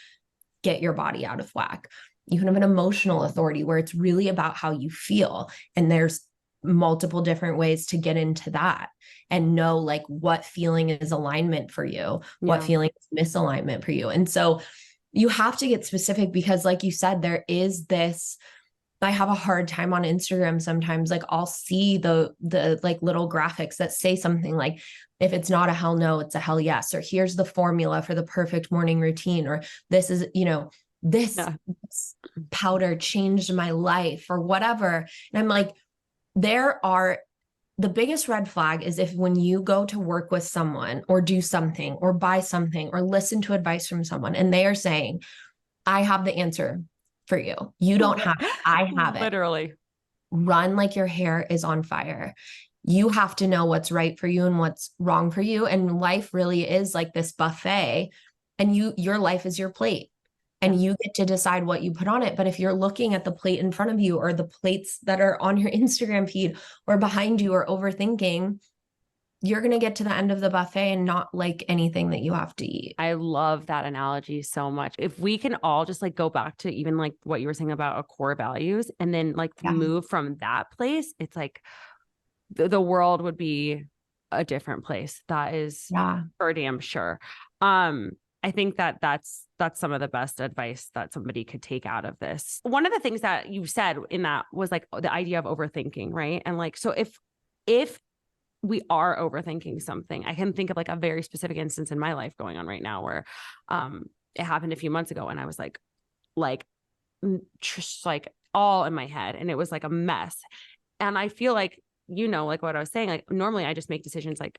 get your body out of whack. You can have an emotional authority where it's really about how you feel. And there's multiple different ways to get into that and know like what feeling is alignment for you, what feeling is misalignment for you. And so you have to get specific because like you said, there is this, I have a hard time on Instagram sometimes. Like I'll see the like little graphics that say something like, if it's not a hell no, it's a hell yes, or here's the formula for the perfect morning routine, or this is, this powder changed my life or whatever. And I'm like, the biggest red flag is if when you go to work with someone or do something or buy something or listen to advice from someone and they are saying, I have the answer for you. You don't have it. I have it. Literally. Run like your hair is on fire. You have to know what's right for you and what's wrong for you. And life really is like this buffet, and your life is your plate. And you get to decide what you put on it. But if you're looking at the plate in front of you or the plates that are on your Instagram feed or behind you or overthinking, you're going to get to the end of the buffet and not like anything that you have to eat. I love that analogy so much. If we can all just like go back to even like what you were saying about our core values and then like move from that place, it's like the world would be a different place. That is for damn sure. I think that that's some of the best advice that somebody could take out of this. One of the things that you said in that was like the idea of overthinking, right? And like, so if we are overthinking something, I can think of like a very specific instance in my life going on right now where it happened a few months ago and I was like just like all in my head and it was like a mess. And I feel like, like what I was saying, like normally I just make decisions like,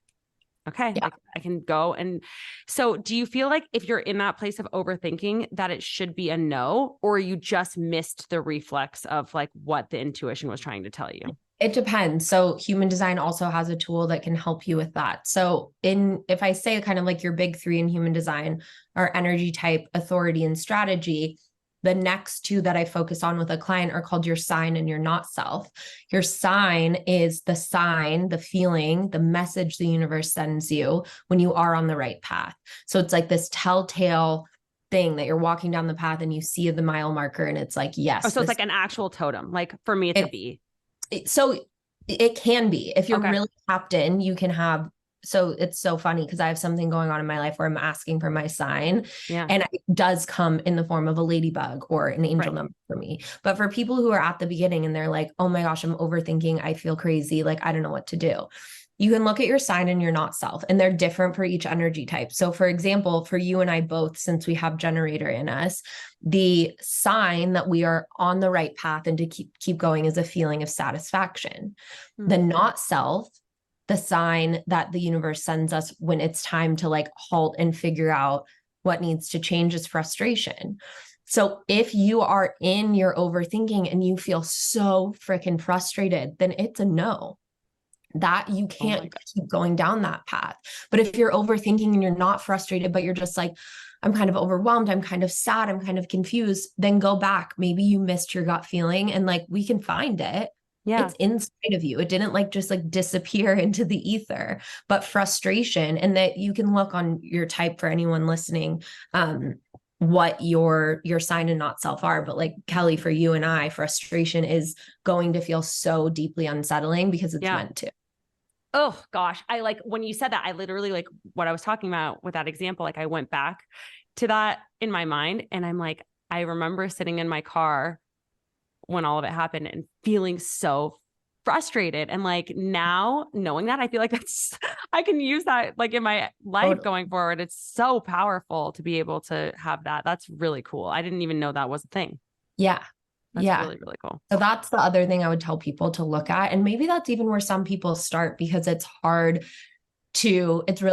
okay, like I can go. And so do you feel like if you're in that place of overthinking that it should be a no, or you just missed the reflex of like what the intuition was trying to tell you? It depends. So human design also has a tool that can help you with that. So if I say kind of like your big three in human design are energy type, authority, and strategy, the next two that I focus on with a client are called your sign and your not self. Your sign is the sign, the feeling, the message the universe sends you when you are on the right path. So it's like this telltale thing that you're walking down the path and you see the mile marker and it's like, yes. Oh, so it's like an actual totem. Like for me, it's a bee. So it can be, if you're really tapped in, you can have. So it's so funny because I have something going on in my life where I'm asking for my sign and it does come in the form of a ladybug or an angel number for me. But for people who are at the beginning and they're like, oh my gosh, I'm overthinking, I feel crazy, like I don't know what to do. You can look at your sign and your not self, and they're different for each energy type. So for example, for you and I both, since we have generator in us, the sign that we are on the right path and to keep going is a feeling of satisfaction. Mm-hmm. The not self, the sign that the universe sends us when it's time to like halt and figure out what needs to change, is frustration. So if you are in your overthinking and you feel so freaking frustrated, then it's a no. That you can't keep going down that path. But if you're overthinking and you're not frustrated, but you're just like, I'm kind of overwhelmed, I'm kind of sad, I'm kind of confused, then go back. Maybe you missed your gut feeling and like we can find it. Yeah. It's inside of you. It didn't like just like disappear into the ether, but frustration. And that you can look on your type for anyone listening, what your sign and not self are. But like Kelly, for you and I, frustration is going to feel so deeply unsettling because it's meant to. Oh gosh. I like when you said that, I literally like what I was talking about with that example, like I went back to that in my mind and I'm like, I remember sitting in my car when all of it happened and feeling so frustrated. And like now knowing that, I feel like I can use that like in my life going forward. It's so powerful to be able to have that. That's really cool. I didn't even know that was a thing. Yeah. That's really, really cool. So that's the other thing I would tell people to look at. And maybe that's even where some people start, because it's really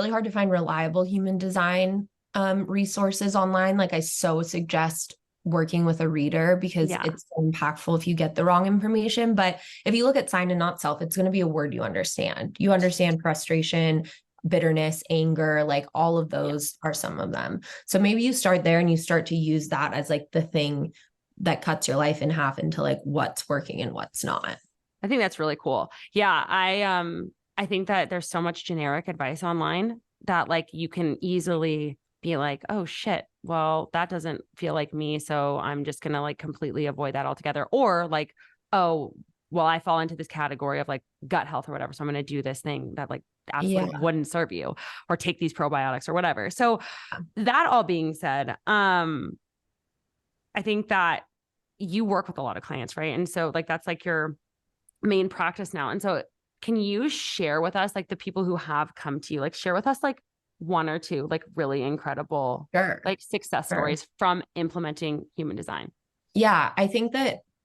hard to find reliable human design resources online. Like I so suggest working with a reader because it's so impactful if you get the wrong information. But if you look at sign and not self, it's going to be a word you understand. You understand frustration, bitterness, anger, like all of those are some of them. So maybe you start there and you start to use that as like the thing that cuts your life in half into like what's working and what's not. I think that's really cool. Yeah. I think that there's so much generic advice online that like you can easily be like, oh shit, well, that doesn't feel like me. So I'm just going to like completely avoid that altogether. Or like, oh, well, I fall into this category of like gut health or whatever. So I'm going to do this thing that like absolutely wouldn't serve you, or take these probiotics or whatever. So that all being said, I think that you work with a lot of clients, right? And so like, that's like your main practice now. And so can you share with us, like the people who have come to you, like share with us like one or two, like really incredible, like success stories from implementing human design? Yeah. I think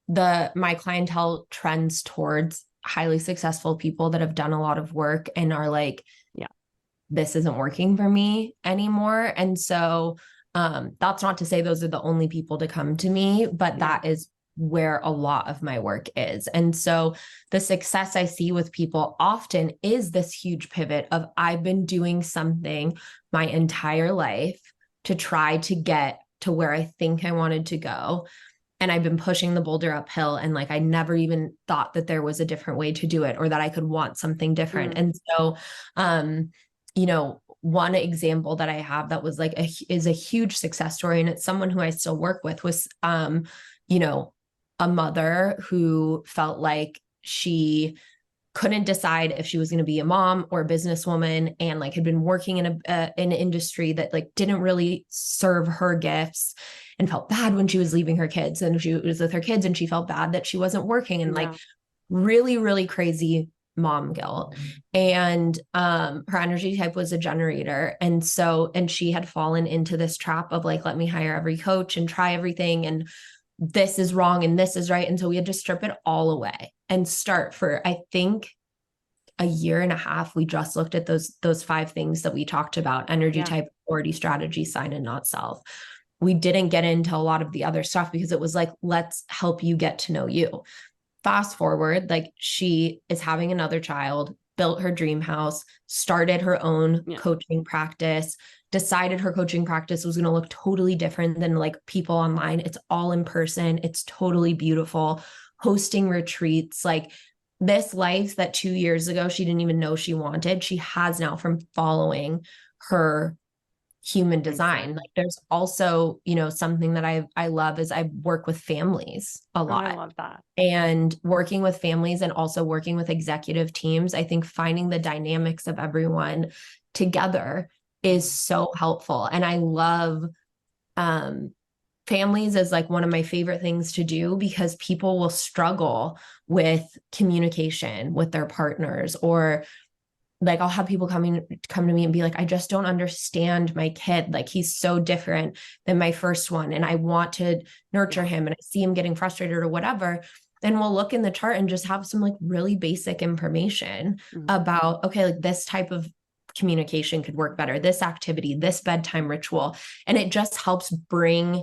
that my clientele trends towards highly successful people that have done a lot of work and are like, this isn't working for me anymore. And so that's not to say those are the only people to come to me, but that is where a lot of my work is. And so the success I see with people often is this huge pivot of I've been doing something my entire life to try to get to where I think I wanted to go. And I've been pushing the boulder uphill. And like, I never even thought that there was a different way to do it, or that I could want something different. And so, you know, one example that I have that was like is a huge success story, and it's someone who I still work with, was, you know, a mother who felt like she couldn't decide if she was going to be a mom or a businesswoman, and like had been working in an industry that like didn't really serve her gifts, and felt bad when she was leaving her kids, and she was with her kids and she felt bad that she wasn't working, and like really, really crazy mom guilt. And her energy type was a generator. And so, and she had fallen into this trap of like, let me hire every coach and try everything, and this is wrong and this is right. And so we had to strip it all away and start for, I think, a year and a half. We just looked at those 5 things that we talked about: energy type, authority, strategy, sign, and not self. We didn't get into a lot of the other stuff because it was like, let's help you get to know you. Fast forward, like she is having another child, built her dream house, started her own coaching practice, decided her coaching practice was going to look totally different than like people online. It's all in person. It's totally beautiful. Hosting retreats, like this life that 2 years ago she didn't even know she wanted, she has now from following her human design. Like there's also, you know, something that I love is I work with families a lot. I love that. And working with families and also working with executive teams, I think finding the dynamics of everyone together is so helpful. And I love families as like one of my favorite things to do, because people will struggle with communication with their partners, or like I'll have people come to me and be like, I just don't understand my kid. Like he's so different than my first one, and I want to nurture him, and I see him getting frustrated or whatever. Then we'll look in the chart and just have some like really basic information about, okay, like this type of communication could work better, this activity, this bedtime ritual. And it just helps bring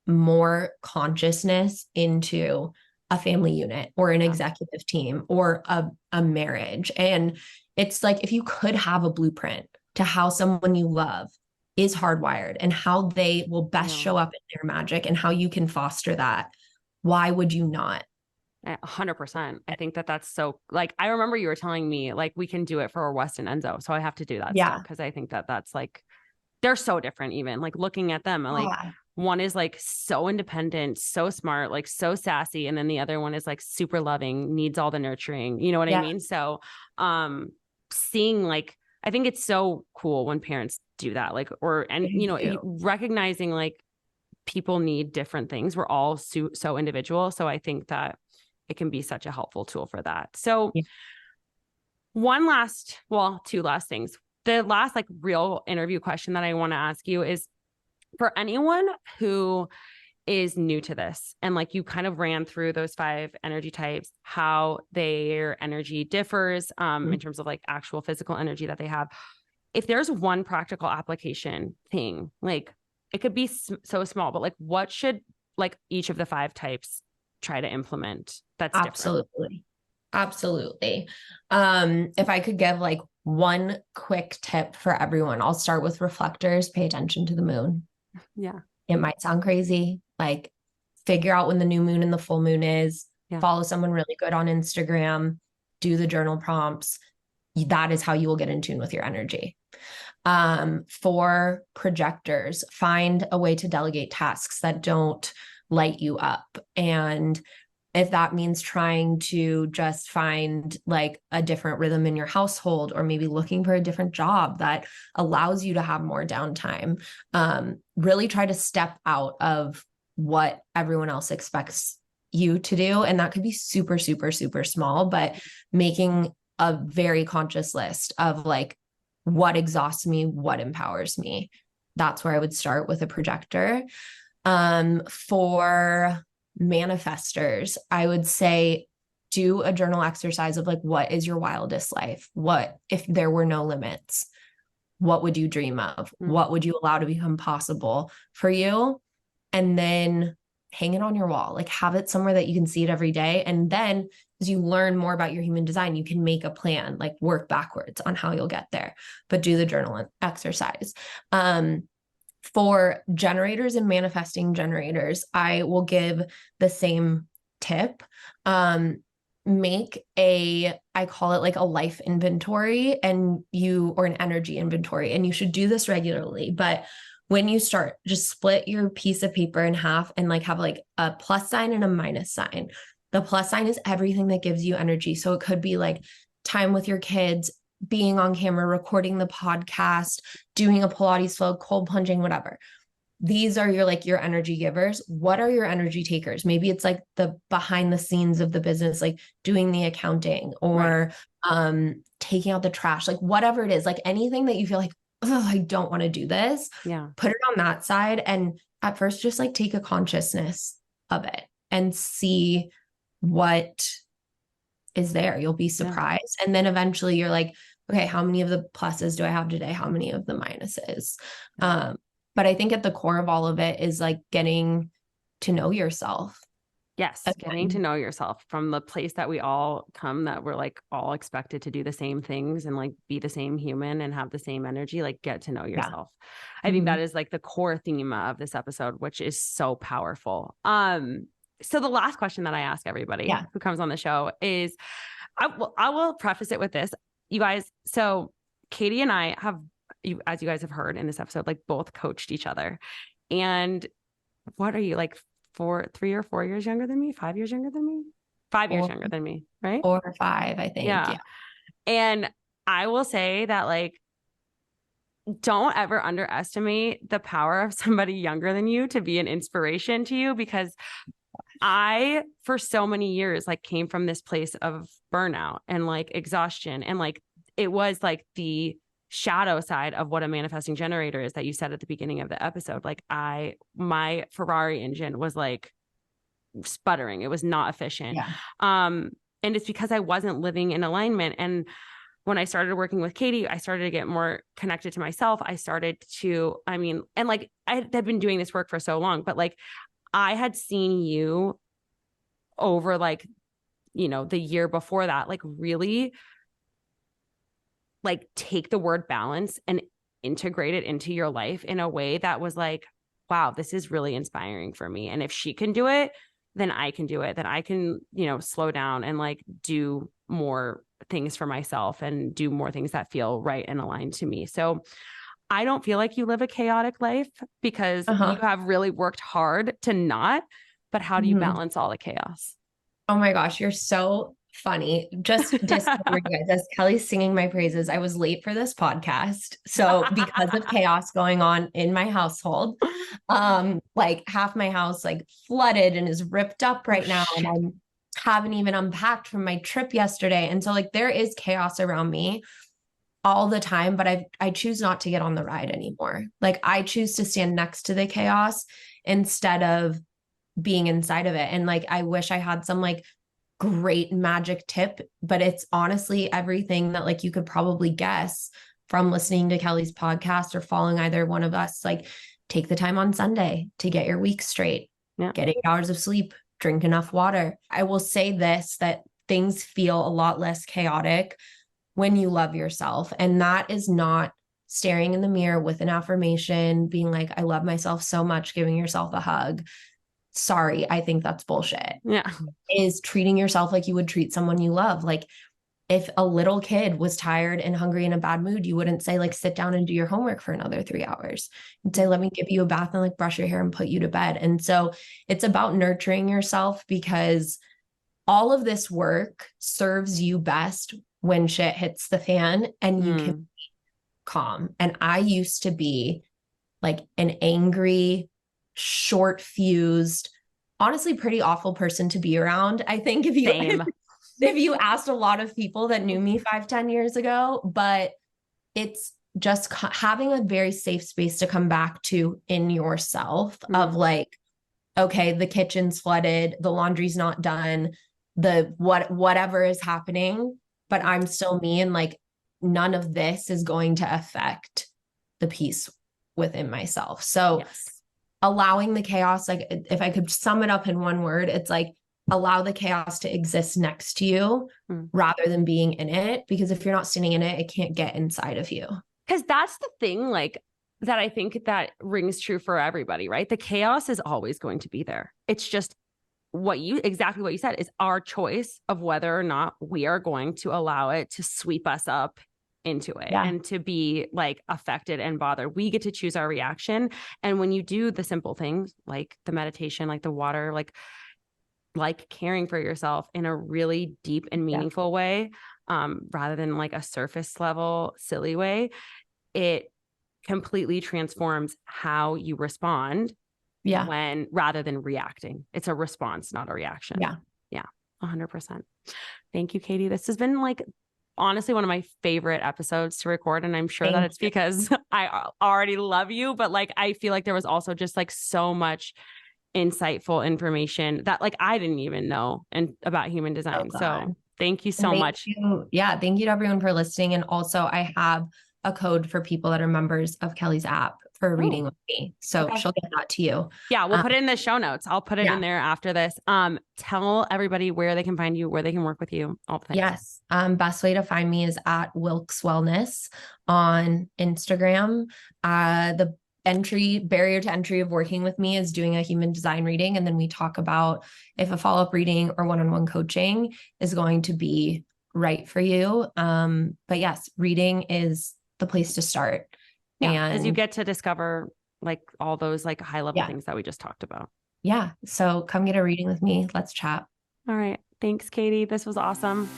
more consciousness into a family unit or an executive team or a marriage. And it's like, if you could have a blueprint to how someone you love is hardwired and how they will best show up in their magic and how you can foster that, why would you not? 100%. I think that that's so, like, I remember you were telling me like, we can do it for West and Enzo. So I have to do that. Yeah. Because I think that that's like, they're so different, even like looking at them, like one is like so independent, so smart, like so sassy. And then the other one is like super loving, needs all the nurturing, you know what I mean? So, seeing like, I think it's so cool when parents do that, like, you know, recognizing like people need different things. We're all so individual. So I think that it can be such a helpful tool for that. So two last things. The last like real interview question that I want to ask you is, for anyone who is new to this and like you kind of ran through those 5 energy types, how their energy differs in terms of like actual physical energy that they have. If there's one practical application thing, like it could be so small, but like what should like each of the 5 types try to implement that's different? Absolutely. If I could give like one quick tip for everyone, I'll start with reflectors. Pay attention to the moon. Yeah. It might sound crazy. Like figure out when the new moon and the full moon is, follow someone really good on Instagram, do the journal prompts. That is how you will get in tune with your energy. For projectors, find a way to delegate tasks that don't light you up. And if that means trying to just find like a different rhythm in your household, or maybe looking for a different job that allows you to have more downtime, really try to step out of what everyone else expects you to do. And that could be super, super, super small, but making a very conscious list of like, what exhausts me, what empowers me. That's where I would start with a projector. For manifestors, I would say do a journal exercise of like, what is your wildest life? What if there were no limits? What would you dream of? What would you allow to become possible for you? And then hang it on your wall, like have it somewhere that you can see it every day. And then as you learn more about your human design, you can make a plan, like work backwards on how you'll get there, but do the journal exercise. For generators and manifesting generators, I will give the same tip. Make I call it like a life inventory or an energy inventory, and you should do this regularly. But when you start, just split your piece of paper in half and like have like a plus sign and a minus sign. The plus sign is everything that gives you energy. So it could be like time with your kids, being on camera, recording the podcast, doing a Pilates flow, cold plunging, whatever. These are your energy givers. What are your energy takers? Maybe it's like the behind the scenes of the business, like doing the accounting or taking out the trash, like whatever it is, like anything that you feel like, oh, I don't want to do this. Yeah. Put it on that side. And at first just like take a consciousness of it and see what is there. You'll be surprised. And then eventually you're like, okay, how many of the pluses do I have today? How many of the minuses? But I think at the core of all of it is like getting to know yourself. Yes. Getting to know yourself from the place that we all come, that we're like all expected to do the same things and like be the same human and have the same energy, like get to know yourself. I think that is like the core theme of this episode, which is so powerful. So the last question that I ask everybody who comes on the show is, I will preface it with this, you guys. So Katie and I have, as you guys have heard in this episode, like both coached each other. And what are you like 3 or 4 years younger than me? 5 years younger than me? 5 years younger than me, right? 4 or 5, I think. Yeah. And I will say that like, don't ever underestimate the power of somebody younger than you to be an inspiration to you, because I, for so many years, like came from this place of burnout and like exhaustion. And like, it was like the shadow side of what a manifesting generator is that you said at the beginning of the episode. Like my Ferrari engine was like sputtering. It was not efficient. Yeah. And it's because I wasn't living in alignment. And when I started working with Katie, I started to get more connected to myself. I started to, and like I had been doing this work for so long, but like I had seen you over like, the year before that, like really like take the word balance and integrate it into your life in a way that was like, wow, this is really inspiring for me. And if she can do it, then I can do it. Then I can, slow down and like do more things for myself and do more things that feel right and aligned to me. So I don't feel like you live a chaotic life, because you have really worked hard to not, but how do you balance all the chaos? Oh my gosh, you're so funny. Just disclaimer, guys, as Kelly's singing my praises, I was late for this podcast. So because of chaos going on in my household, like half my house like flooded and is ripped up right now. And I haven't even unpacked from my trip yesterday. And so like there is chaos around me all the time, but I choose not to get on the ride anymore. Like I choose to stand next to the chaos instead of being inside of it. And like, I wish I had some like great magic tip, but it's honestly everything that like you could probably guess from listening to Kelly's podcast or following either one of us. Like take the time on Sunday to get your week straight, get 8 hours of sleep, drink enough water. I will say this, that things feel a lot less chaotic when you love yourself. And that is not staring in the mirror with an affirmation, being like, I love myself so much, giving yourself a hug. Sorry, I think that's bullshit. Yeah. Is treating yourself like you would treat someone you love. Like if a little kid was tired and hungry in a bad mood, you wouldn't say like, sit down and do your homework for another 3 hours. You'd say, let me give you a bath and like brush your hair and put you to bed. And so it's about nurturing yourself, because all of this work serves you best when shit hits the fan and you can be calm. And I used to be like an angry, short fused, honestly pretty awful person to be around. I think if you asked a lot of people that knew me 5-10 years ago, but it's just having a very safe space to come back to in yourself of like, okay, the kitchen's flooded, the laundry's not done, whatever is happening, but I'm still me. And like, none of this is going to affect the peace within myself. So allowing the chaos, like if I could sum it up in one word, it's like, allow the chaos to exist next to you rather than being in it. Because if you're not standing in it, it can't get inside of you. Because that's the thing, like, that I think that rings true for everybody, right? The chaos is always going to be there. It's just exactly what you said is our choice of whether or not we are going to allow it to sweep us up into it and to be like affected and bothered. We get to choose our reaction. And when you do the simple things like the meditation, like the water, like caring for yourself in a really deep and meaningful way, rather than like a surface level, silly way, it completely transforms how you respond rather than reacting. It's a response, not a reaction. Yeah. 100%. Thank you, Katie. This has been like, honestly, one of my favorite episodes to record. And I'm sure that it's because I already love you, but like, I feel like there was also just like so much insightful information that like I didn't even know about human design. So thank you so much. Yeah. Thank you to everyone for listening. And also I have a code for people that are members of Kelly's app for a reading with me. So she'll get that to you. Yeah. We'll put it in the show notes. I'll put it in there after this. Tell everybody where they can find you, where they can work with you, all the things. Yes. Best way to find me is at Wilkes Wellness on Instagram. The barrier to entry of working with me is doing a human design reading. And then we talk about if a follow-up reading or one-on-one coaching is going to be right for you. But yes, reading is the place to start. Yeah, as you get to discover like all those like high level things that we just talked about. Yeah. So come get a reading with me. Let's chat. All right. Thanks, Katie. This was awesome.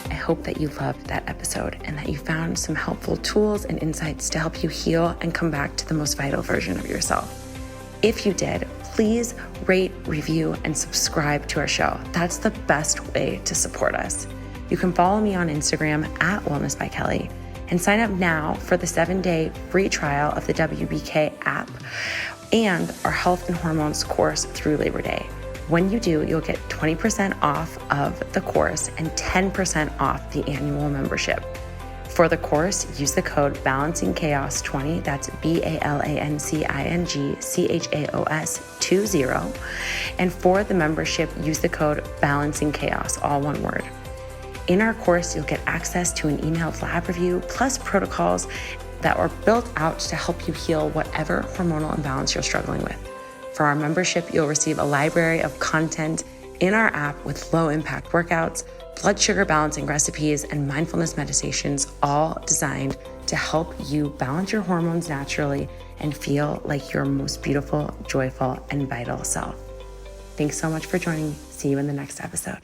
I hope that you loved that episode and that you found some helpful tools and insights to help you heal and come back to the most vital version of yourself. If you did, please rate, review, and subscribe to our show. That's the best way to support us. You can follow me on Instagram at Wellness by Kelly and sign up now for the 7-day free trial of the WBK app and our health and hormones course through Labor Day. When you do, you'll get 20% off of the course and 10% off the annual membership. For the course, use the code BalancingChaos20, that's BALANCINGCHAOS20. And for the membership, use the code BalancingChaos, all one word. In our course, you'll get access to an emailed lab review, plus protocols that are built out to help you heal whatever hormonal imbalance you're struggling with. For our membership, you'll receive a library of content in our app with low-impact workouts, blood sugar balancing recipes, and mindfulness meditations, all designed to help you balance your hormones naturally and feel like your most beautiful, joyful, and vital self. Thanks so much for joining me. See you in the next episode.